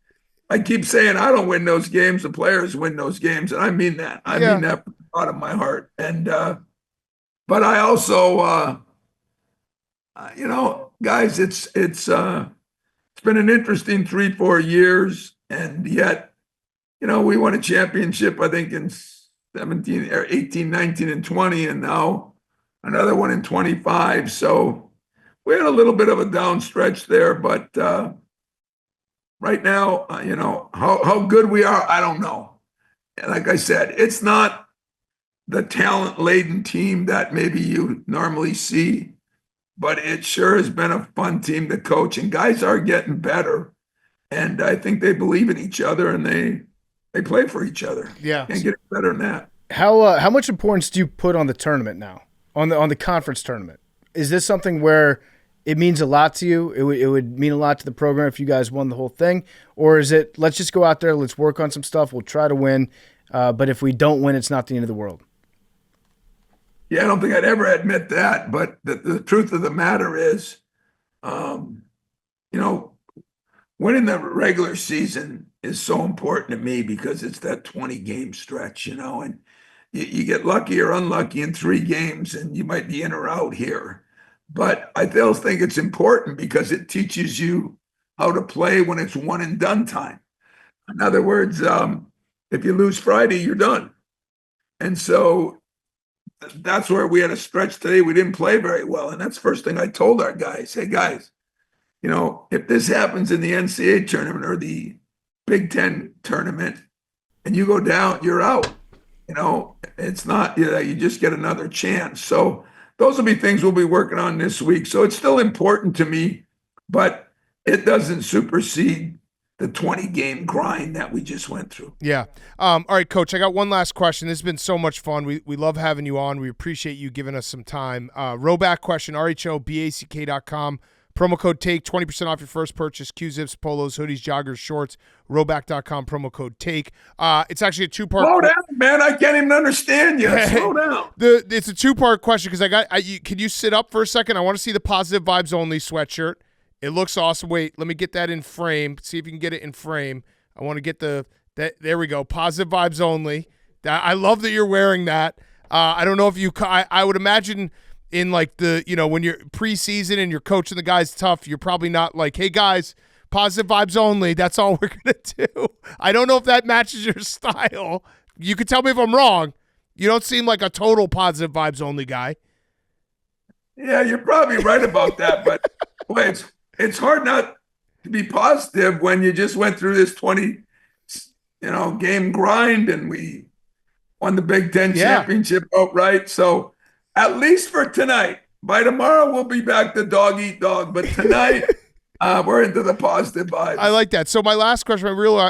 I keep saying I don't win those games. The players win those games, and I mean that. I mean that from the bottom of my heart. And but I also, guys, it's been an interesting 3-4 years, and yet, we won a championship, I think, in 17 or 18, 19, and 20, and now another one in 25. So we had a little bit of a down stretch there, but right now, how good we are, I don't know. And like I said, it's not the talent-laden team that maybe you normally see, but it sure has been a fun team to coach, and guys are getting better. And I think they believe in each other, and they play for each other. Yeah. Can't get better than that. How much importance do you put on the tournament now, on the conference tournament? Is this something where it means a lot to you? It would mean a lot to the program if you guys won the whole thing? Or is it, let's just go out there, let's work on some stuff, we'll try to win, but if we don't win, it's not the end of the world? Yeah, I don't think I'd ever admit that, but the truth of the matter is, winning the regular season is so important to me because it's that 20-game stretch, and you get lucky or unlucky in 3 games, and you might be in or out here. But I still think it's important because it teaches you how to play when it's one and done time. In other words, if you lose Friday, you're done. And so that's where we had a stretch today. We didn't play very well. And that's the first thing I told our guys. Hey, guys, if this happens in the NCAA tournament or the Big Ten tournament and you go down, you're out. It's not, you just get another chance. So those will be things we'll be working on this week. So it's still important to me, but it doesn't supersede the 20-game grind that we just went through. Yeah. All right, Coach, I got one last question. This has been so much fun. We love having you on. We appreciate you giving us some time. Rowback question, RHOBACK.com. Promo code TAKE, 20% off your first purchase. Q-zips, polos, hoodies, joggers, shorts. Rowback.com, promo code TAKE. It's actually a 2-part. Slow down, man. I can't even understand you. Slow down. It's a 2-part question because can you sit up for a second? I want to see the Positive Vibes Only sweatshirt. It looks awesome. Wait, let me get that in frame. See if you can get it in frame. I want to get there we go. Positive Vibes Only. I love that you're wearing that. I don't know if you, I would imagine in when you're preseason and you're coaching the guys tough, you're probably not like, hey guys, positive vibes only. That's all we're going to do. I don't know if that matches your style. You could tell me if I'm wrong. You don't seem like a total positive vibes only guy. Yeah, you're probably right about that, but boy, it's hard not to be positive when you just went through this 20, game grind and we won the Big Ten championship outright. So at least for tonight, by tomorrow we'll be back to dog eat dog. But tonight we're into the positive vibes. I like that. So my last question,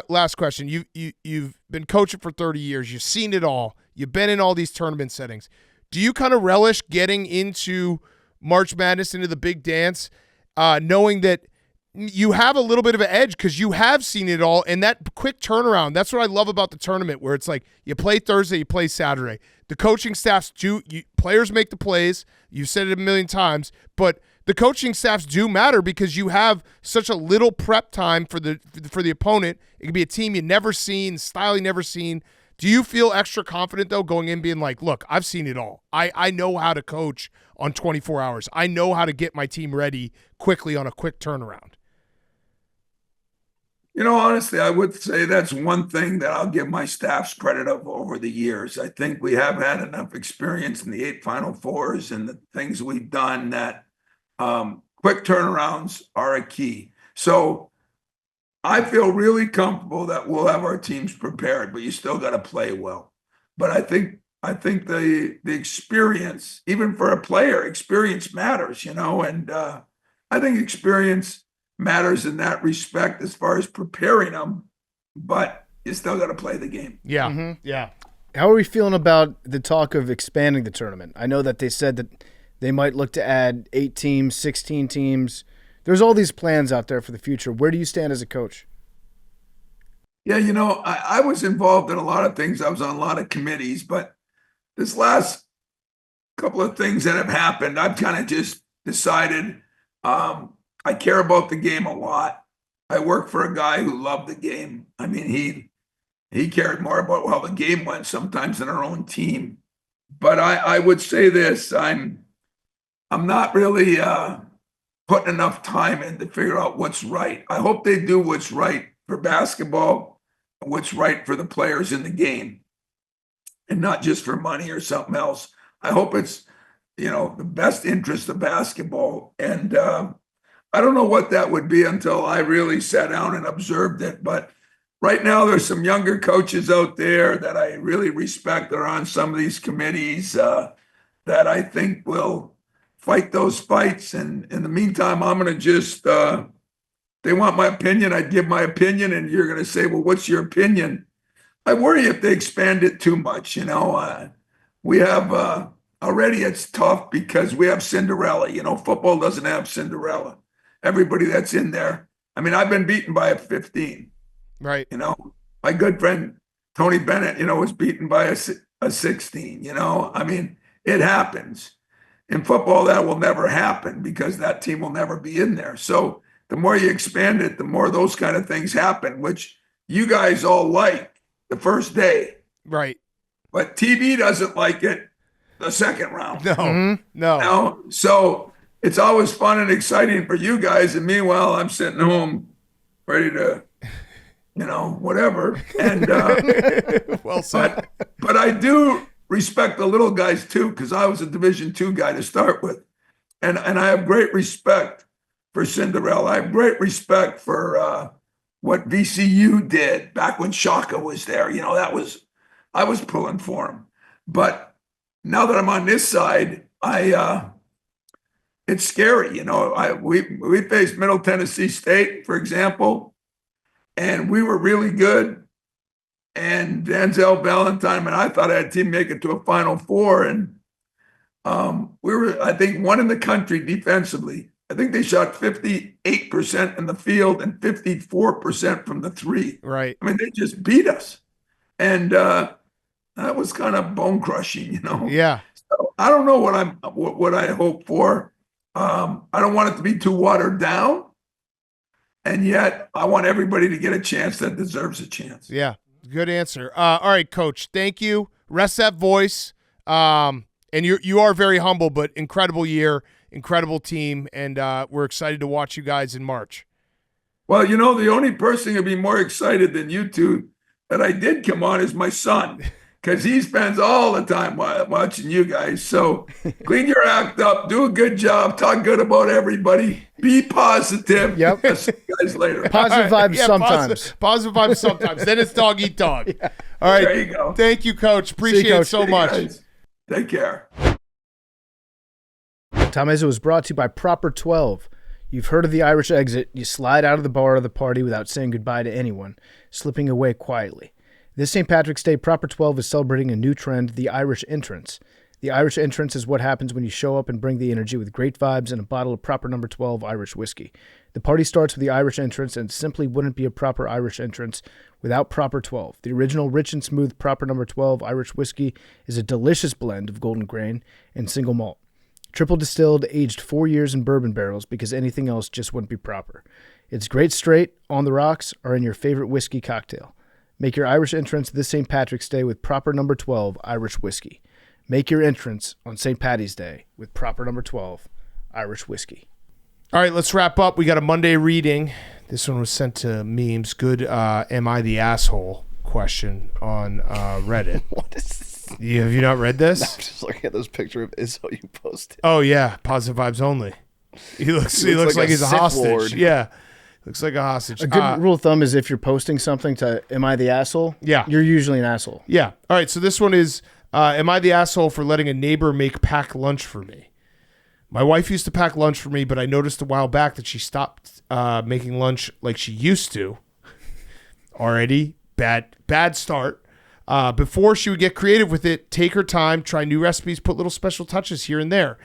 last question. You've been coaching for 30 years. You've seen it all. You've been in all these tournament settings. Do you kind of relish getting into March Madness, into the big dance, knowing that you have a little bit of an edge because you have seen it all, and that quick turnaround, that's what I love about the tournament, where it's like you play Thursday, you play Saturday. The coaching staffs players make the plays. You've said it a million times, but the coaching staffs do matter because you have such a little prep time for the opponent. It could be a team you never seen, style you never seen. Do you feel extra confident, though, going in being like, look, I've seen it all. I know how to coach on 24 hours. I know how to get my team ready quickly on a quick turnaround. Honestly, I would say that's one thing that I'll give my staffs credit of over the years. I think we have had enough experience in the 8 Final Fours and the things we've done that quick turnarounds are a key. So I feel really comfortable that we'll have our teams prepared, but you still got to play well. But I think the experience, even for a player, experience matters, and I think experience matters in that respect as far as preparing them, but you still got to play the game. Yeah, Mm-hmm. yeah. How are we feeling about the talk of expanding the tournament? I know that they said that they might look to add 8 teams, 16 teams. There's all these plans out there for the future. Where do you stand as a coach? Yeah, I was involved in a lot of things. I was on a lot of committees, but this last couple of things that have happened, I've kind of just decided I care about the game a lot. I work for a guy who loved the game. I mean, he cared more about how the game went sometimes than our own team. But I would say this, I'm not really putting enough time in to figure out what's right. I hope they do what's right for basketball and what's right for the players in the game and not just for money or something else. I hope it's, the best interest of basketball. And I don't know what that would be until I really sat down and observed it. But right now, there's some younger coaches out there that I really respect that are on some of these committees that I think will fight those fights. And in the meantime, I'm going to just, they want my opinion, I'd give my opinion. And you're going to say, well, what's your opinion? I worry if they expand it too much. We have already it's tough because we have Cinderella. Football doesn't have Cinderella. Everybody that's in there. I mean, I've been beaten by a 15. Right. My good friend Tony Bennett, was beaten by a 16. I mean, it happens. In football, that will never happen because that team will never be in there. So the more you expand it, the more those kind of things happen, which you guys all like the first day. Right. But TV doesn't like it the second round. No. Mm-hmm. No. So it's always fun and exciting for you guys. And meanwhile, I'm sitting home ready to, whatever. And well said. But I do respect the little guys too, because I was a Division II guy to start with. And I have great respect for Cinderella. I have great respect for what VCU did back when Shaka was there. I was pulling for him. But now that I'm on this side, it's scary. We faced Middle Tennessee State, for example, and we were really good. And Denzel Valentine and I thought I had a team make it to a Final Four, and we were, I think, one in the country defensively. I think they shot 58% in the field and 54% from the three. Right. I mean, they just beat us, and that was kind of bone crushing, Yeah. So I don't know what I hope for. I don't want it to be too watered down, and yet I want everybody to get a chance that deserves a chance. Yeah. Good answer. All right, Coach. Thank you. Rest that voice. And you are very humble, but incredible year, incredible team, and we're excited to watch you guys in March. Well, the only person who'd be more excited than you two that I did come on is my son, because he spends all the time watching you guys. So clean your act up, do a good job, talk good about everybody, be positive. Yep. I'll see you guys later. Positive vibes sometimes. Positive vibes sometimes. Then it's dog eat dog. Yeah. All right. There you go. Thank you, Coach. Appreciate it so much. Guys. Take care. Tom Izzo is brought to you by Proper 12. You've heard of the Irish exit. You slide out of the bar or the party without saying goodbye to anyone, slipping away quietly. This St. Patrick's Day, Proper 12 is celebrating a new trend, the Irish entrance. The Irish entrance is what happens when you show up and bring the energy with great vibes and a bottle of proper number 12 Irish whiskey. The party starts with the Irish entrance and simply wouldn't be a proper Irish entrance without proper 12. The original rich and smooth proper number 12 Irish whiskey is a delicious blend of golden grain and single malt. Triple distilled, aged 4 years in bourbon barrels because anything else just wouldn't be proper. It's great straight, on the rocks, or in your favorite whiskey cocktail. Make your Irish entrance this St. Patrick's Day with proper number 12 Irish whiskey. Make your entrance on St. Paddy's Day with proper number 12 Irish whiskey. All right, let's wrap up. We got a Monday reading. This one was sent to memes. Good am I the asshole question on Reddit. What is this? Have you not read this? I'm just looking at this picture of Izzo you posted. Oh, yeah. Positive vibes only. He looks like he's a Sith hostage. Lord. Yeah. Looks like a hostage. A good rule of thumb is if you're posting something to Am I the Asshole? Yeah. You're usually an asshole. Yeah. All right, so this one is, am I the asshole for letting a neighbor pack lunch for me? My wife used to pack lunch for me, but I noticed a while back that she stopped making lunch like she used to. Already, bad start. Before she would get creative with it, take her time, try new recipes, put little special touches here and there.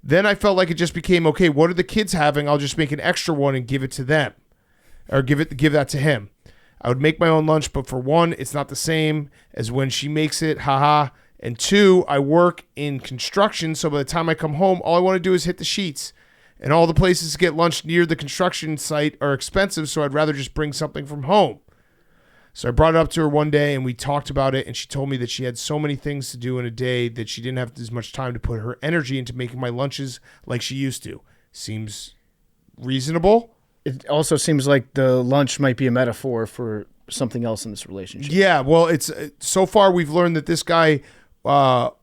Then I felt like it just became, okay, what are the kids having? I'll just make an extra one and give it to them. Or give that to him. I would make my own lunch, but for one, it's not the same as when she makes it, haha. And two, I work in construction, so by the time I come home, all I want to do is hit the sheets. And all the places to get lunch near the construction site are expensive, so I'd rather just bring something from home. So I brought it up to her one day, and we talked about it, and she told me that she had so many things to do in a day that she didn't have as much time to put her energy into making my lunches like she used to. Seems reasonable. It also seems like the lunch might be a metaphor for something else in this relationship. Yeah, well, it's so far we've learned that this guy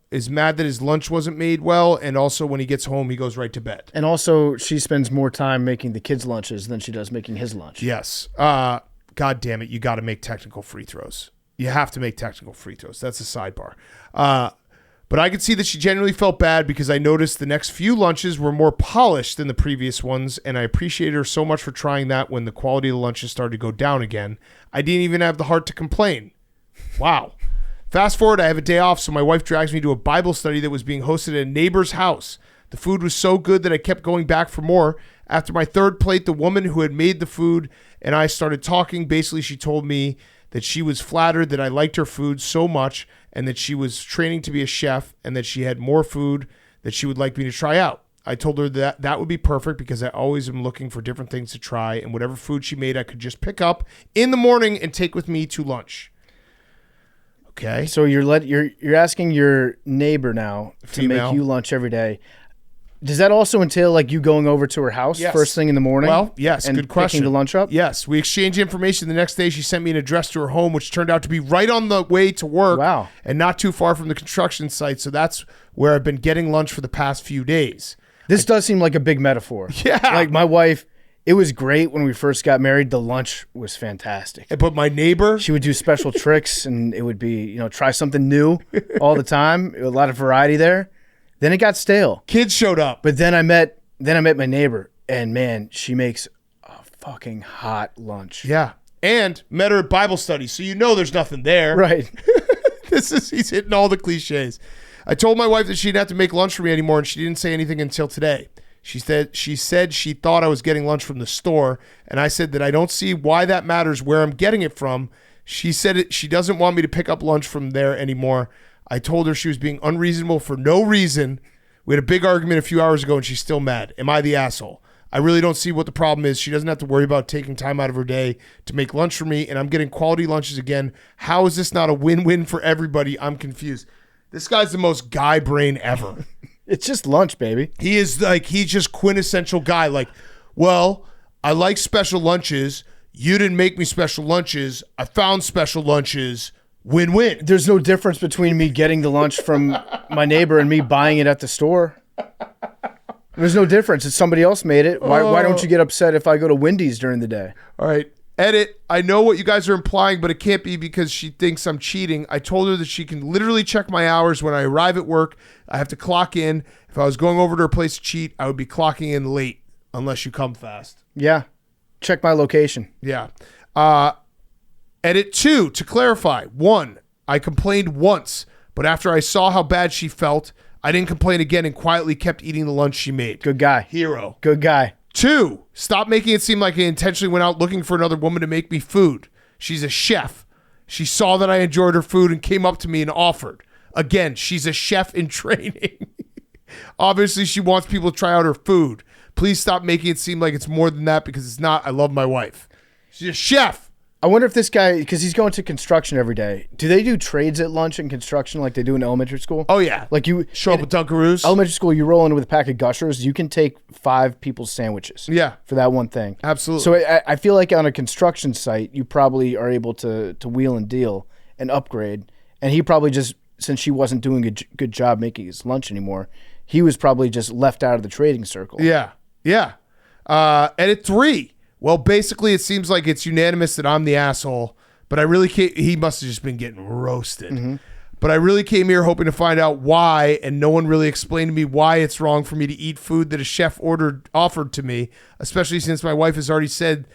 is mad that his lunch wasn't made well, and also when he gets home, he goes right to bed. And also, she spends more time making the kids' lunches than she does making his lunch. Yes. God damn it, you got to make technical free throws. You have to make technical free throws. That's a sidebar. But I could see that she genuinely felt bad because I noticed the next few lunches were more polished than the previous ones, and I appreciate her so much for trying that when the quality of the lunches started to go down again. I didn't even have the heart to complain. Wow. Fast forward, I have a day off, so my wife drags me to a Bible study that was being hosted at a neighbor's house. The food was so good that I kept going back for more. After my third plate, the woman who had made the food and I started talking. Basically, she told me that she was flattered that I liked her food so much and that she was training to be a chef and that she had more food that she would like me to try out. I told her that that would be perfect because I always am looking for different things to try, and whatever food she made, I could just pick up in the morning and take with me to lunch. Okay. So you're asking your neighbor now to Female. make you lunch every day. Does that also entail like you going over to her house Yes. first thing in the morning? Well, yes, and good question. Picking the lunch up? Yes, we exchanged information. The next day, she sent me an address to her home, which turned out to be right on the way to work. Wow. And not too far from the construction site. So that's where I've been getting lunch for the past few days. This does seem like a big metaphor. Yeah. Like my wife, it was great when we first got married. The lunch was fantastic. But my neighbor, She would do special tricks, and it would be, try something new all the time. A lot of variety there. Then it got stale. kids showed up. But then I met my neighbor, and man, she makes a fucking hot lunch. Yeah. And met her at Bible study. So you know there's nothing there. Right. He's hitting all the cliches. I told my wife that she didn't have to make lunch for me anymore, and she didn't say anything until today. She said she thought I was getting lunch from the store, and I said that I don't see why that matters where I'm getting it from. She said she doesn't want me to pick up lunch from there anymore. I told her she was being unreasonable for no reason. We had a big argument a few hours ago, and she's still mad. Am I the asshole? I really don't see what the problem is. She doesn't have to worry about taking time out of her day to make lunch for me, and I'm getting quality lunches again. How is this not a win-win for everybody? I'm confused. This guy's the most guy brain ever. It's just lunch, baby. He's just quintessential guy. Like, well, I like special lunches. You didn't make me special lunches. I found special lunches. Win-win. There's no difference between me getting the lunch from my neighbor and me buying it at the store. There's no difference. It's somebody else made it. Why don't you get upset if I go to Wendy's during the day? All right. Edit. I know what you guys are implying, but it can't be because she thinks I'm cheating. I told her that she can literally check my hours when I arrive at work. I have to clock in. If I was going over to her place to cheat, I would be clocking in late unless you come fast. Yeah. Check my location. Yeah. Edit 2, to clarify. 1, I complained once, but after I saw how bad she felt, I didn't complain again and quietly kept eating the lunch she made. Good guy. Hero. Good guy. 2, stop making it seem like I intentionally went out looking for another woman to make me food. She's a chef. She saw that I enjoyed her food and came up to me and offered. Again, she's a chef in training. Obviously, she wants people to try out her food. Please stop making it seem like it's more than that because it's not. I love my wife. She's a chef. I wonder if this guy, because he's going to construction every day, do they do trades at lunch in construction like they do in elementary school? Oh, yeah. Like you Show up with Dunkaroos. Elementary school, you roll in with a pack of Gushers, you can take 5 people's sandwiches. Yeah. For that one thing. Absolutely. So I feel like on a construction site, you probably are able to wheel and deal and upgrade. And he probably just, since she wasn't doing a good job making his lunch anymore, he was probably just left out of the trading circle. Yeah. Yeah. And at 3, well, basically, it seems like it's unanimous that I'm the asshole, but I really can't. He must have just been getting roasted. Mm-hmm. But I really came here hoping to find out why, and no one really explained to me why it's wrong for me to eat food that a chef offered to me, especially since my wife has already said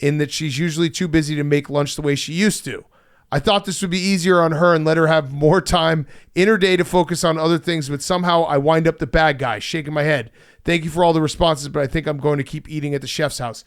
in that she's usually too busy to make lunch the way she used to. I thought this would be easier on her and let her have more time in her day to focus on other things, but somehow I wind up the bad guy, shaking my head. Thank you for all the responses, but I think I'm going to keep eating at the chef's house.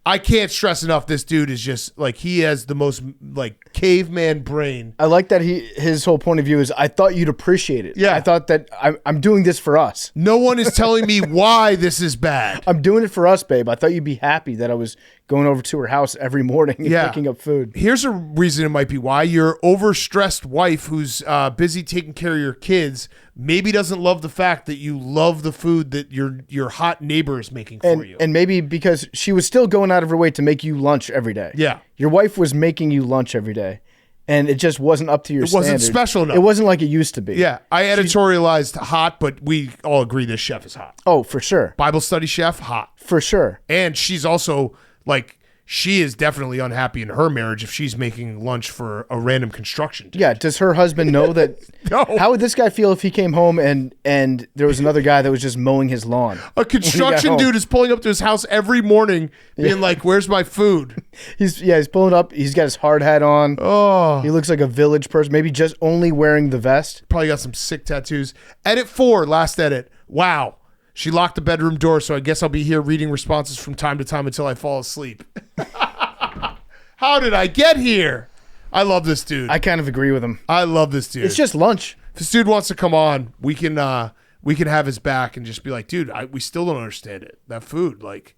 I can't stress enough. This dude is just like, he has the most like caveman brain. I like that his whole point of view is, I thought you'd appreciate it. Yeah. I thought that I'm doing this for us. No one is telling me why this is bad. I'm doing it for us, babe. I thought you'd be happy that I was going over to her house every morning and picking up food. Here's a reason it might be why. Your overstressed wife who's busy taking care of your kids maybe doesn't love the fact that you love the food that your hot neighbor is making for you. And maybe because she was still going out of her way to make you lunch every day. Yeah. Your wife was making you lunch every day. And it just wasn't up to your standard. It wasn't special enough. It wasn't like it used to be. Yeah. I editorialized hot, but we all agree this chef is hot. Oh, for sure. Bible study chef, hot. For sure. And she's also like, she is definitely unhappy in her marriage if she's making lunch for a random construction dude. Yeah. Does her husband know that? No. How would this guy feel if he came home and there was another guy that was just mowing his lawn? A construction dude is pulling up to his house every morning being like, where's my food? He's pulling up. He's got his hard hat on. Oh. He looks like a village person, maybe just only wearing the vest. Probably got some sick tattoos. Edit 4, last edit. Wow. She locked the bedroom door, so I guess I'll be here reading responses from time to time until I fall asleep. How did I get here? I love this dude. I kind of agree with him. I love this dude. It's just lunch. If this dude wants to come on, we can have his back and just be like, dude, we still don't understand it. That food, like,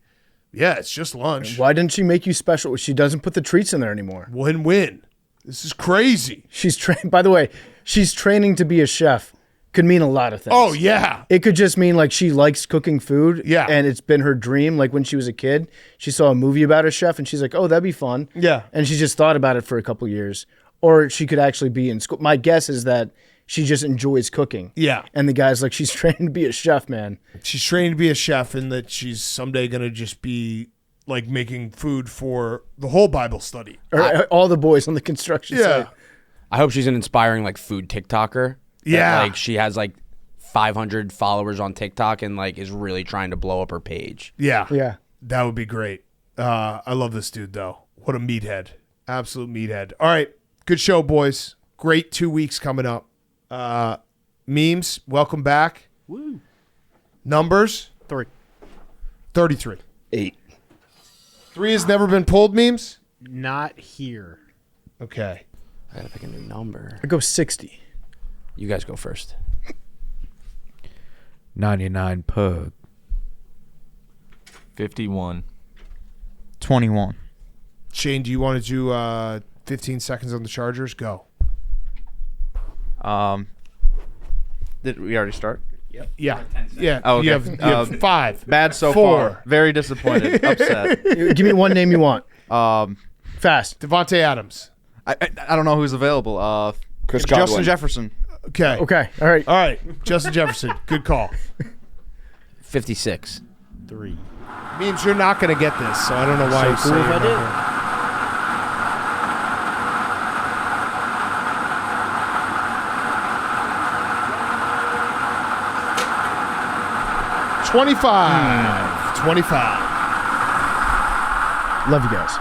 yeah, it's just lunch. Why didn't she make you special? She doesn't put the treats in there anymore. Win-win. This is crazy. She's by the way, she's training to be a chef. Could mean a lot of things. Oh, yeah. It could just mean like she likes cooking food. Yeah. And it's been her dream. Like when she was a kid, she saw a movie about a chef and she's like, oh, that'd be fun. Yeah. And she just thought about it for a couple years. Or she could actually be in school. My guess is that she just enjoys cooking. Yeah. And the guy's like, she's training to be a chef, man. She's trained to be a chef and that she's someday going to just be like making food for the whole Bible study. Or all the boys on the construction site. I hope she's an inspiring like food TikToker. Yeah. Like she has like 500 followers on TikTok and like is really trying to blow up her page. Yeah. Yeah. That would be great. I love this dude though. What a meathead. Absolute meathead. All right. Good show, boys. Great 2 weeks coming up. Memes, welcome back. Woo. Numbers? 3. 33. 8. 3 has never been pulled, memes? Not here. Okay. I gotta pick a new number. I go 60. You guys go first. 99 pug. 51. 21. Shane, do you want to do 15 seconds on the Chargers? Go. Did we already start? Yeah. Yeah. Oh, okay. You have 5. Bad so 4. far. Very disappointed. Upset. Give me one name you want. Fast. Davante Adams. I don't know who's available. Chris Justin Godwin. Jefferson. Okay. Okay. All right. All right. Justin Jefferson. Good call. 56. 3. Memes, you're not going to get this, so I don't know why you say cool if you're I not did. gonna- 25. 25. Love you guys.